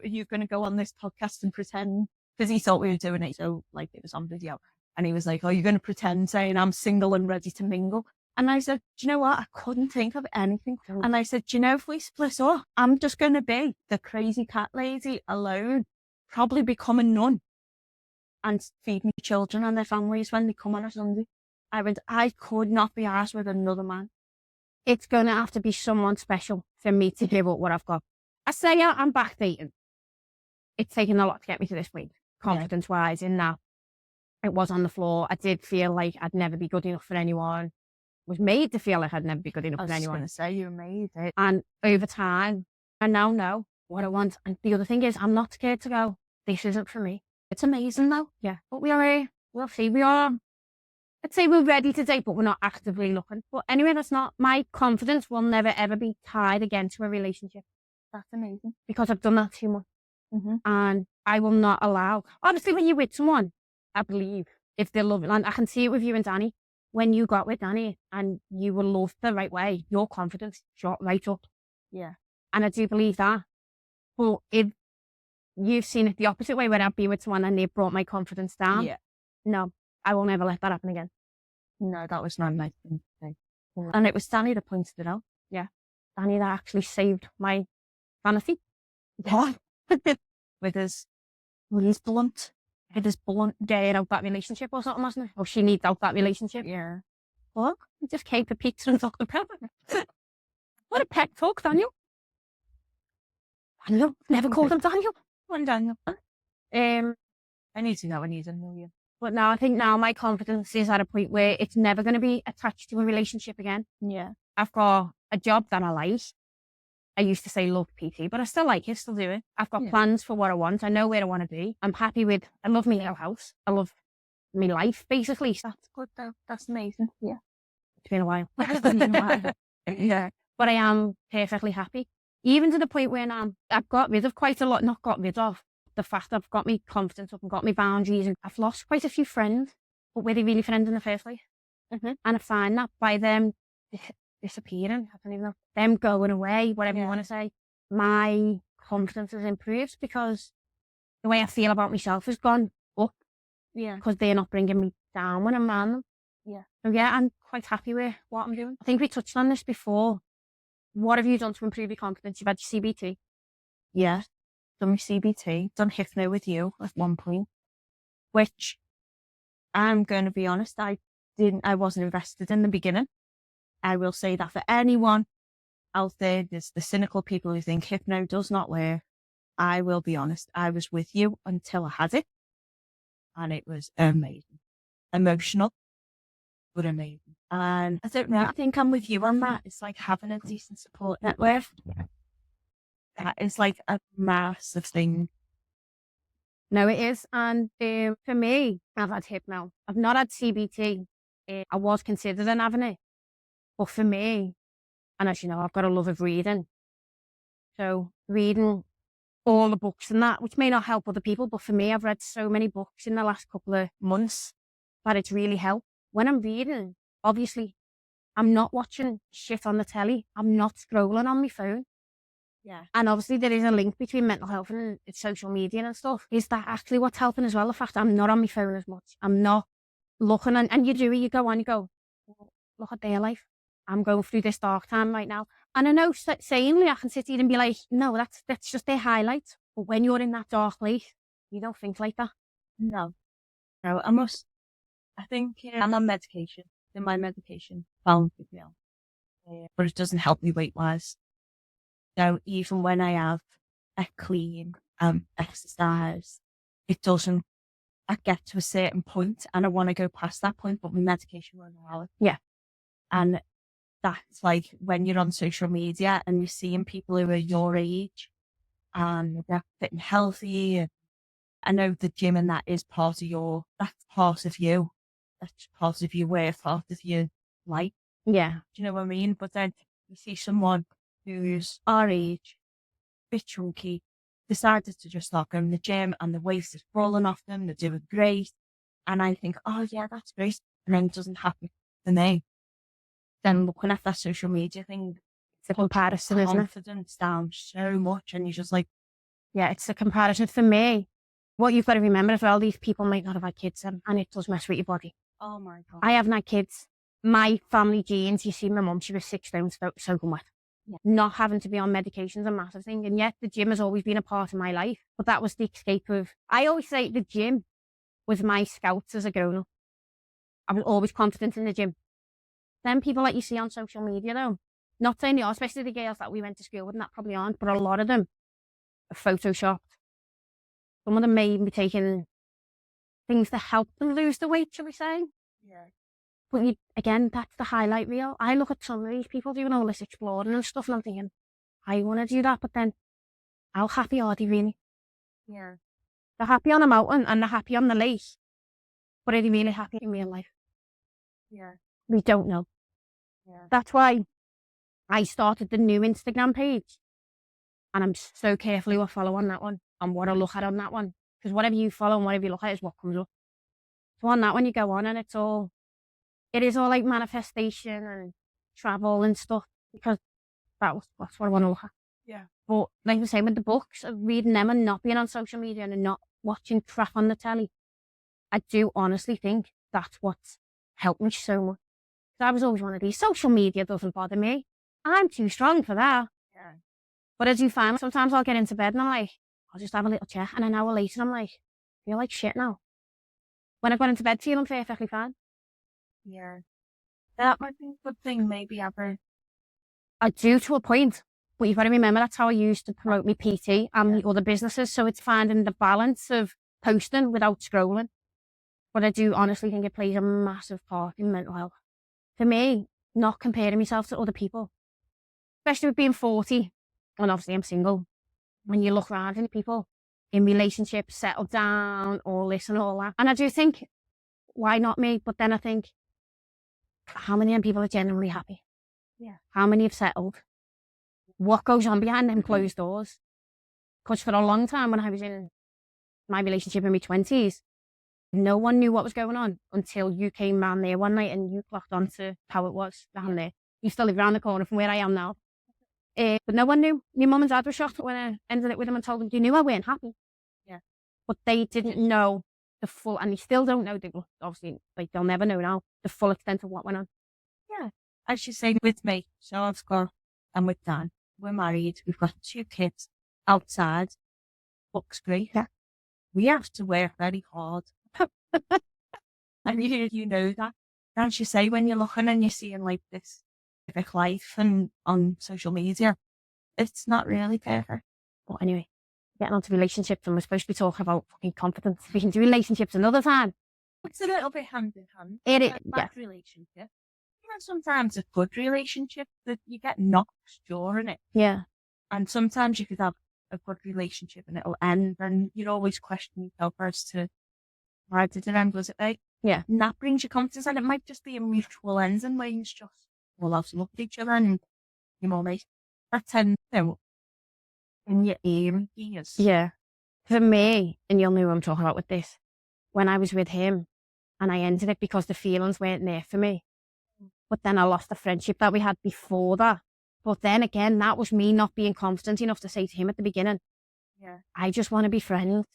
on this podcast and pretend," because he thought we were doing it, so like it was on video. And he was like, "Oh, you're gonna pretend saying I'm single and ready to mingle." And I said, "Do you know what? I couldn't think of anything." And I said, "Do you know, if we split up, I'm just gonna be the crazy cat lady alone, probably become a nun, and feed my children and their families when they come on a Sunday." I could not be arsed with another man. It's going to have to be someone special for me to give up what I've got. I say I'm back dating. It's taken a lot to get me to this point, confidence-wise, in that it was on the floor. I did feel like I'd never be good enough for anyone. Was made to feel like I'd never be good enough for anyone. I was going to say, you made it. And over time, I now know what I want. And the other thing is, I'm not scared to go, this isn't for me. It's amazing though. Yeah. But we are here. We'll see. I'd say we're ready to date, but we're not actively looking. But anyway, that's not, my confidence will never ever be tied again to a relationship. That's amazing. Because I've done that too much. And I will not allow, honestly, when you're with someone, I believe if they're loving, and I can see it with you and Danny, when you got with Danny and you were loved the right way, your confidence shot right up. Yeah. And I do believe that. But if you've seen it the opposite way, where I've been with someone and they've brought my confidence down, no, I will never let that happen again. No, that was not my thing. And it was Danny that pointed it out. Yeah. Danny that actually saved my fantasy. What? With his blunt. With his blunt getting out that relationship or something, wasn't it? Or she needs out that relationship. Yeah. What? You just came for pizza and Dr. Pepper. What a pet talk, Daniel. Daniel. Never called him Daniel. One Daniel. I need to know you. But now I think my confidence is at a point where it's never going to be attached to a relationship again. Yeah. I've got a job that I like. I used to say love PT, but I still like it, still do it. I've got plans for what I want. I know where I want to be. I'm happy with, I love my little house. I love my life, basically. That's good though. That's amazing. Yeah. It's been a while. Yeah. But I am perfectly happy. Even to the point where I've got rid of quite a lot, not got rid of, the fact I've got my confidence up and got my boundaries, and I've lost quite a few friends, but were they really friends in the first place? And I find that by them disappearing, I don't even know, them going away, whatever you want to say, my confidence has improved because the way I feel about myself has gone up. Yeah. Because they're not bringing me down when I'm around them. Yeah. So yeah, I'm quite happy with what I'm doing. I think we touched on this before. What have you done to improve your confidence? You've had your CBT. Yeah. Done my CBT, done hypno with you at one point, which I'm going to be honest, I wasn't invested in the beginning. I will say that for anyone out there, there's the cynical people who think hypno does not work. I will be honest, I was with you until I had it, and it was amazing. Emotional, but amazing. And I don't know, I think I'm with you on that. It's like having a decent support network. That is like a massive thing. No, it is. And for me, I've had hypno. I've not had CBT. I was considering having it. But for me, and as you know, I've got a love of reading. So reading all the books and that, which may not help other people, but for me, I've read so many books in the last couple of months that it's really helped. When I'm reading, obviously, I'm not watching shit on the telly. I'm not scrolling on my phone. Yeah. And obviously there is a link between mental health and social media and stuff. Is that actually what's helping as well? The fact I'm not on my phone as much. I'm not looking, and you do it, you go on, you go, look at their life. I'm going through this dark time right now. And I know sayingly I can sit here and be like, no, that's just their highlight. But when you're in that dark place, you don't think like that. No, I think I'm on medication. In my medication, but it doesn't help me weight-wise. So even when I have a clean exercise, it doesn't. I get to a certain point and I want to go past that point, but my medication won't allow it. Yeah. And that's like when you're on social media and you're seeing people who are your age and they're fit and healthy. And I know the gym and that is part of that's part of you. That's part of your way, part of your life. Yeah. Do you know what I mean? But then you see someone who's our age, bit chunky, decided to just start going to the gym and the weight is falling off them, they're doing great. And I think, oh yeah, that's great. And then it doesn't happen for me. Then looking at that social media thing, It's a comparison, isn't it? confidence down so much. And you're just like, Yeah, it's a comparison for me. What you've got to remember as well, these people might not have had kids and it does mess with your body. oh my God. I haven't had kids. My family genes, you see my mum, she was 6 stone soaking wet. Yeah. Not having to be on medication's a massive thing. And yet the gym has always been a part of my life. But that was the escape of, I always say the gym was my scouts as a grown up. I was always confident in the gym. Then people like you see on social media though, not saying they are, especially the girls that we went to school with, and that probably aren't, but a lot of them are photoshopped. Some of them may be taking things to help them lose the weight, shall we say? Yeah. But again, that's the highlight reel. I look at some of these people doing all this exploring and stuff, and I'm thinking, I want to do that, but then how happy are they really? Yeah. They're happy on a mountain and they're happy on the lake, but are they really happy in real life? Yeah. We don't know. Yeah. That's why I started the new Instagram page, and I'm so careful who I follow on that one and what I look at on that one, because whatever you follow and whatever you look at is what comes up. So on that one you go on and it is all like manifestation and travel and stuff, because that's what I want to look at. Yeah. But like the same with the books, of reading them and not being on social media and not watching crap on the telly, I do honestly think that's what's helped me so much. Because I was always one of these, social media doesn't bother me. I'm too strong for that. Yeah. But as you find, sometimes I'll get into bed and I'm like, I'll just have a little check. And an hour later, I'm like, I feel like shit now. When I've gone into bed feeling perfectly fine. Yeah. That might be a good thing, maybe ever. I do to a point. But you've got to remember that's how I used to promote my PT and my other businesses. So it's finding the balance of posting without scrolling. But I do honestly think it plays a massive part in mental health. For me, not comparing myself to other people, especially with being 40, and obviously I'm single. When you look around and people in relationships, settled down, all this and all that. And I do think, why not me? But then I think, how many of them people are genuinely happy? Yeah. How many have settled? What goes on behind them closed doors? Because for a long time when I was in my relationship in my 20s, no one knew what was going on until you came round there one night and you clocked on to how it was down there. You still live around the corner from where I am now. But no one knew. My mum and dad were shocked when I ended it with them and told them, you knew I weren't happy. Yeah. But they didn't know the full, and they still don't know, obviously, like they'll never know now, the full extent of what went on. Yeah. I should say with me, so I've got, and with Dan, we're married, we've got 2 kids outside, looks great. Yeah. We have to work very hard. And you know that. Don't you say when you're looking and you're seeing like this perfect life and on social media, it's not really perfect. But anyway, getting onto relationships, and we're supposed to be talking about fucking confidence. We can do relationships another time. It's a little bit hand in hand. It is, A bad relationship. And sometimes a good relationship that you get knocked during it. Yeah. And sometimes you could have a good relationship and it'll end and you'd always question yourself as to why did it end, was it right? Yeah. And that brings you confidence, and it might just be a mutual ending where you just all have to look at each other and you know, like pretend in your ear gears. Yeah. For me, and you'll know what I'm talking about with this, when I was with him and I ended it because the feelings weren't there for me. But then I lost the friendship that we had before that. But then again, that was me not being confident enough to say to him at the beginning, Yeah. I just want to be friends.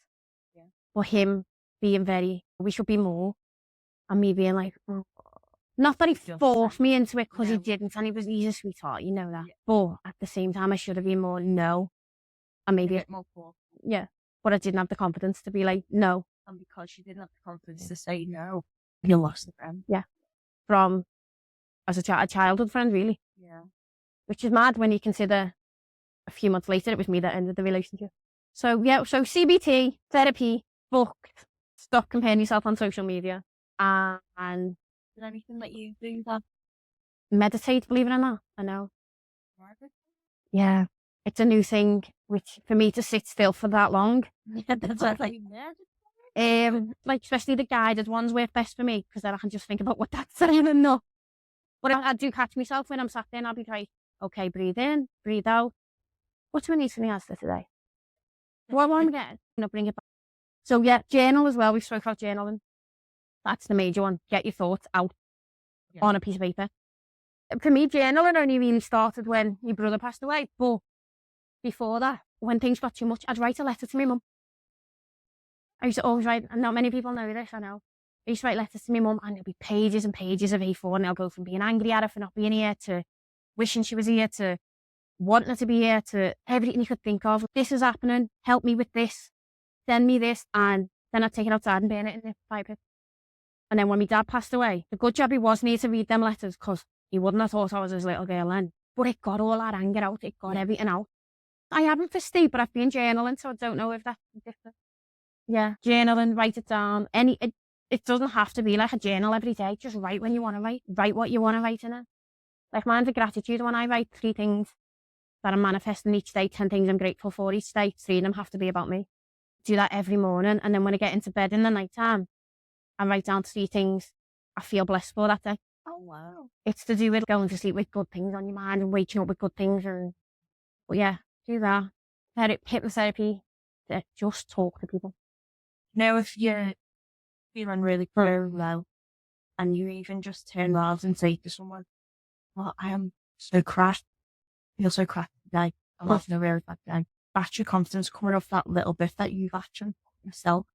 Yeah. But him being we should be more. And me being like, oh. Not that he forced me into it, because he didn't, and he's a sweetheart, you know that. Yeah. But at the same time, I should have been more no. And maybe, A bit more cool. yeah. But I didn't have the confidence to be like, no. And because you didn't have the confidence to say no, you lost the friend. Yeah. From, as a childhood friend, really. Yeah. Which is mad when you consider a few months later, it was me that ended the relationship. So, yeah, so CBT, therapy, booked, stop comparing yourself on social media, and Is there anything that you do that? meditate, believe it or not. I know. Margaret? Yeah. It's a new thing, which for me to sit still for that long. Yeah, that's what like Like especially the guided ones work best for me, because then I can just think about what that's saying and not. But I do catch myself when I'm sat there and I'll be like, Okay, breathe in, breathe out. What do we need from the answer today? What am I getting? Bring it back. So yeah, journal as well. We spoke about journaling. That's the major one. Get your thoughts out on a piece of paper. For me, journaling only really started when my brother passed away. But before that, when things got too much, I'd write a letter to my mum. I used to always write, and not many people know this, I know. I used to write letters to my mum, and there'll be pages and pages of A4, and I'll go from being angry at her for not being here to wishing she was here to wanting her to be here to everything you could think of. This is happening. Help me with this. Send me this. And then I'd take it outside and burn it in the fire pit. And then when my dad passed away, the good job he wasn't here to read them letters because he wouldn't have thought I was his little girl then. But it got all that anger out. It got everything out. I haven't for Steve, but I've been journaling, so I don't know if that's different. Yeah, journaling, write it down. It doesn't have to be like a journal every day. Just write when you want to write. Write what you want to write in it. Like mine's a gratitude when I write 3 things that I'm manifesting each day, 10 things I'm grateful for each day. 3 of them have to be about me. Do that every morning. And then when I get into bed in the night time, I write down 3 things I feel blessed for that day. Oh, wow. It's to do with going to sleep with good things on your mind and waking up with good things. But yeah, do that. Hypnotherapy, just talk to people. Now, if you're feeling really low and you even just turn around and say to someone, well, I am so crashed. I feel so crashed today. I'm having a really bad day. That's your confidence coming off that little bit that you've actually put yourself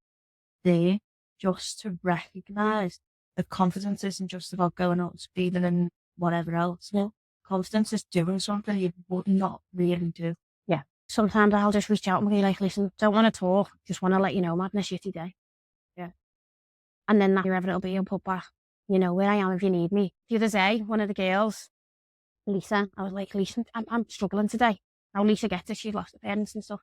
there just to recognise that confidence isn't just about going out and speeding and whatever else. Yeah. Confidence is doing something you would not really do. Yeah. Sometimes I'll just reach out and be like, listen, don't want to talk. Just want to let you know I'm having a shitty day. Yeah. And then wherever it'll be, I'll put back, you know, where I am if you need me. The other day, one of the girls, Lisa, I was like, Lisa, I'm struggling today. Now Lisa gets it, she's lost her parents and stuff.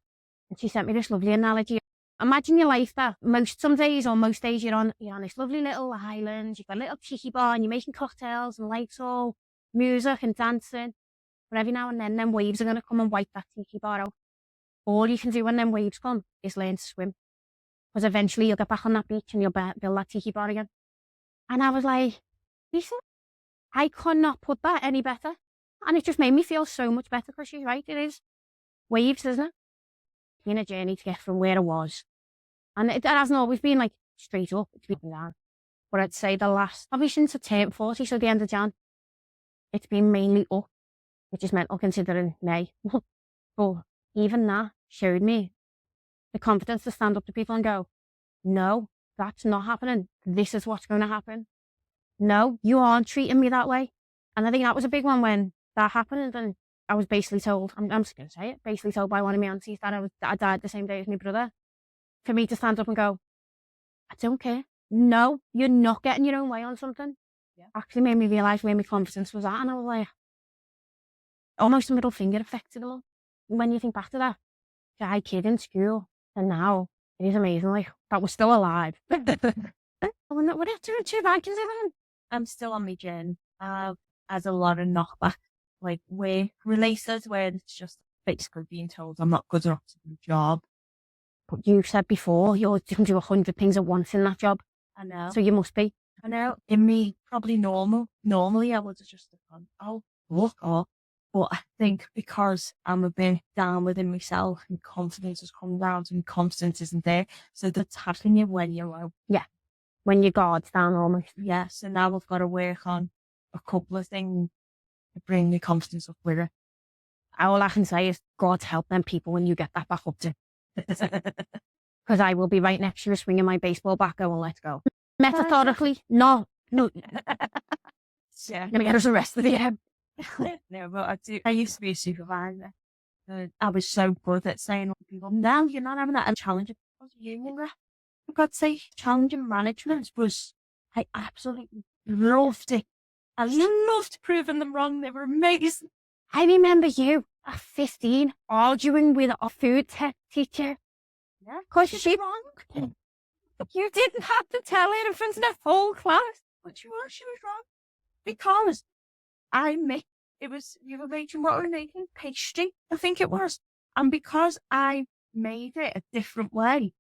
And she sent me this lovely analogy. Imagine your life that some days you're on this lovely little island, you've got a little tiki bar and you're making cocktails and lights all, music and dancing. But every now and then, them waves are going to come and wipe that tiki bar out. All you can do when them waves come is learn to swim. Because eventually you'll get back on that beach and you'll build that tiki bar again. And I was like, Lisa, I could not put that any better. And it just made me feel so much better because she's right, it is waves, isn't it? It's been a journey to get from where I was. And it hasn't always been like straight up, it's been down. But I'd say probably since I turned 40, so the end of Jan, it's been mainly up, which is mental considering May. But even that showed me the confidence to stand up to people and go, no, that's not happening. This is what's going to happen. No, you aren't treating me that way. And I think that was a big one when that happened. And I was basically told, I'm just going to say it, basically told by one of my aunties that I died the same day as my brother. For me to stand up and go, I don't care. No, you're not getting your own way on something. Yeah. Actually made me realise where my confidence was at. And I was like, almost a middle finger effect to them. When you think back to that guy kid in school, and now it is amazing, like, that was still alive. What are you doing 2 Vikings even? I'm still on my journey. As a lot of knockback, like work related, where it's just basically being told I'm not good enough to do the job. But you said before, you can do 100 things at once in that job. I know. So you must be. I know. In me, probably normally I would have just gone, oh, look, oh. But I think because I'm a bit down within myself and confidence has come down and confidence isn't there. So that's happening you when you're low. Yeah. When your guard's down almost. Yeah. So now I've got to work on a couple of things to bring the confidence up with it. All I can say is God help them people when you get that back up to. Because I will be right next to you swinging my baseball bat going, let's go. Metaphorically, no. Yeah. You're going to get us arrested again. No, but I used to be a supervisor. I was so good at saying to people, no, you're not having that. And challenging. I was a union rep. For God's sake, challenging management I absolutely loved it. I loved proving them wrong. They were amazing. I remember you at 15 arguing with a food tech teacher. Yeah, because she's wrong. You didn't have to tell her in front of the whole class. But she was wrong. Because you were making what we were making, pastry, I think it was. And because I made it a different way,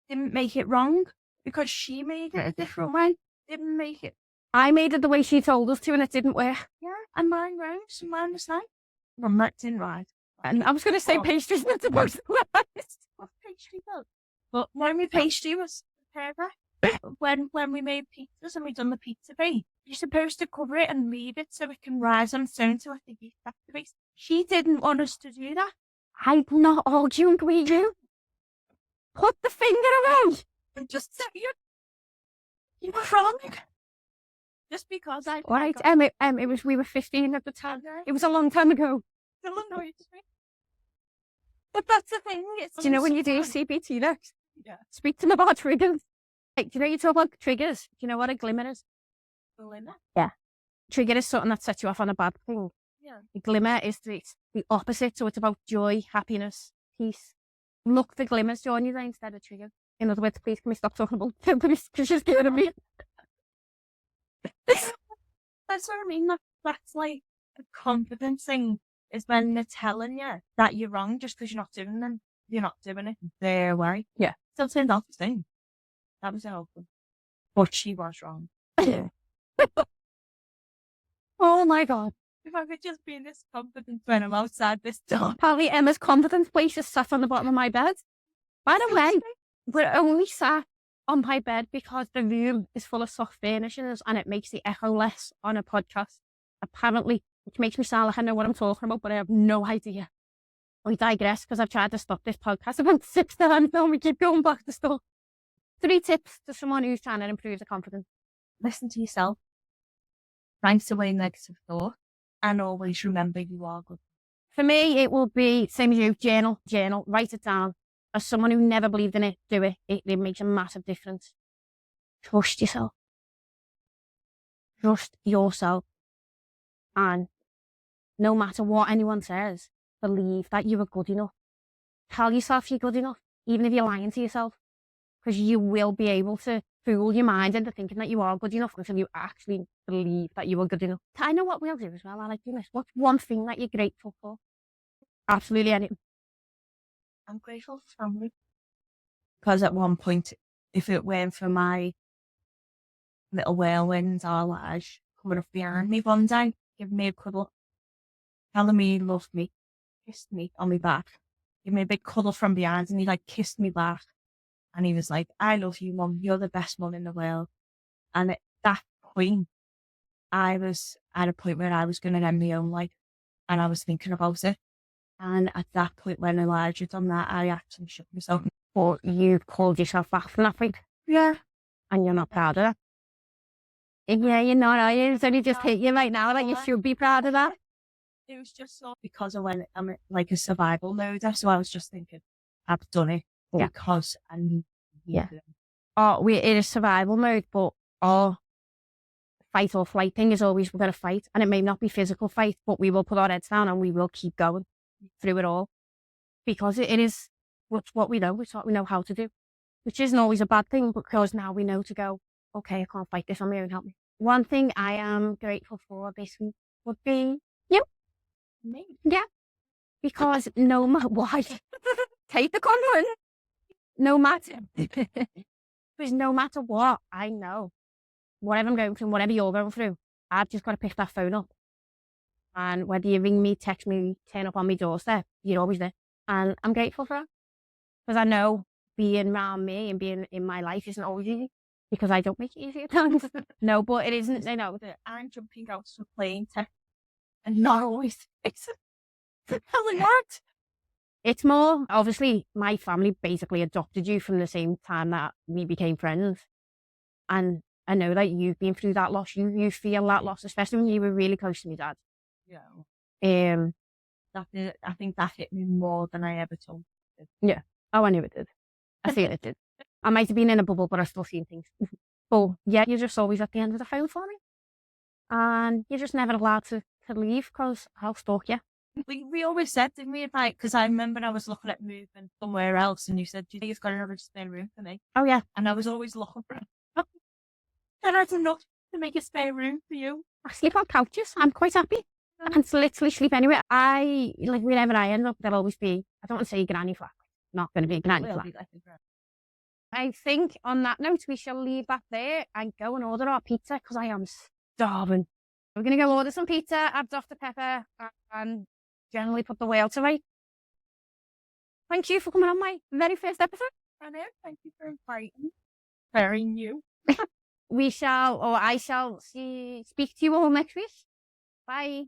didn't make it wrong. Because she made it a different way, didn't make it. I made it the way she told us to and it didn't work. Yeah, and mine wrong, so mine was right. Well, that didn't right. And I was going to say pastry's not supposed to last. Pastry though. But when we pastry was perfect. When we made pizzas and we done the pizza bake, you're supposed to cover it and leave it so it can rise on its own to let the yeast activate. She didn't want us to do that. I'm not arguing with you. Put the finger around. And just say you were wrong. Just because I... Right, it was, we were 15 at the time. It was a long time ago. Still annoys me. But that's the thing. Do you know when you do your CBT next? Yeah. Speak to them about triggers. Like, do you know you talk about triggers? Do you know what a glimmer is? Glimmer? Yeah. Trigger is something that sets you off on a bad thing. Yeah. The glimmer is the opposite, so it's about joy, happiness, peace. Look for glimmers, join you there instead of trigger. In other words, please can we stop talking about because she's scared me. That's what I mean. That's like a confidence thing, is when they're telling you that you're wrong just because you're not doing them. You're not doing it their way. Yeah. Still saying that's the thing. That was helpful. But she was wrong. Oh my God. If I could just be this confident when I'm outside this door. Apparently Emma's confidence place is sat on the bottom of my bed. By the way, we're only sat on my bed because the room is full of soft furnishings and it makes the echo less on a podcast. Apparently, which makes me sound like I know what I'm talking about, but I have no idea. I digress because I've tried to stop this podcast about 6 times now and we keep going back to stuff. 3 tips to someone who's trying to improve their confidence. Listen to yourself. Write away negative thought. And always remember you are good. For me, it will be, same as you, journal, write it down. As someone who never believed in it, do it. It makes a massive difference. Trust yourself. Trust yourself. And no matter what anyone says, believe that you are good enough. Tell yourself you're good enough, even if you're lying to yourself. Because you will be able to fool your mind into thinking that you are good enough until you actually believe that you are good enough. I know what we'll do as well. I like doing this. What's one thing that you're grateful for? Absolutely anything. I'm grateful for family. Because at one point, if it weren't for my little whirlwind or Laj coming up behind me one day, giving me a cuddle, telling me he loved me, kissed me on my back, gave me a big cuddle from behind, and he like kissed me back. And he was like, I love you, Mum. You're the best mum in the world. And at that point, I was at a point where I was going to end my own life. And I was thinking about it. And at that point, when Elijah done that, I actually shook myself. But you called yourself back from that point. Yeah. And you're not proud of that. Yeah, you're not, are you? It's only just hit you right now that you should be proud of that. It was just so because I went, I'm like a survival mode. So I was just thinking, I've done it. Yeah. Because I need them. Oh, we're in a survival mode, but our fight or flight thing is always we're going to fight. And it may not be physical fight, but we will put our heads down and we will keep going through it all. Because it is what we know. It's what we know how to do. Which isn't always a bad thing, because now we know to go, okay, I can't fight this on my own, help me. One thing I am grateful for this week would be you. Me? Yeah. Because no matter what, take the compliment. No matter, because no matter what, I know, whatever I'm going through, whatever you're going through, I've just got to pick that phone up. And whether you ring me, text me, turn up on my doorstep, you're always there. And I'm grateful for that. Because I know being around me and being in my life isn't always easy. Because I don't make it easy at times. No, but it isn't, you know. I'm jumping out of a plane and not always fix it. How it worked. It's more, obviously, my family basically adopted you from the same time that we became friends. And I know that you've been through that loss. You feel that loss, especially when you were really close to me, Dad. Yeah. I think that hit me more than I ever told. Yeah. Oh, I knew it did. I feel it did. I might have been in a bubble, but I've still seen things. But yeah, you're just always at the end of the phone for me. And you're just never allowed to leave because I'll stalk you. We always said, didn't we, about, because I remember I was looking at moving somewhere else and you said, do you think you've got another spare room for me? Oh, yeah. And I was always looking for it. And I don't know to make a spare room for you. I sleep on couches. I'm quite happy. I can literally sleep anywhere. Like, wherever I end up, there'll always be, I don't want to say granny flat. Not going to be a granny flat. I think on that note, we shall leave that there and go and order our pizza because I am starving. We're going to go order some pizza, add Dr. Pepper and generally put the world to right. Thank you for coming on my very first episode. I know. Thank you for inviting me. Very new. I shall speak to you all next week. Bye.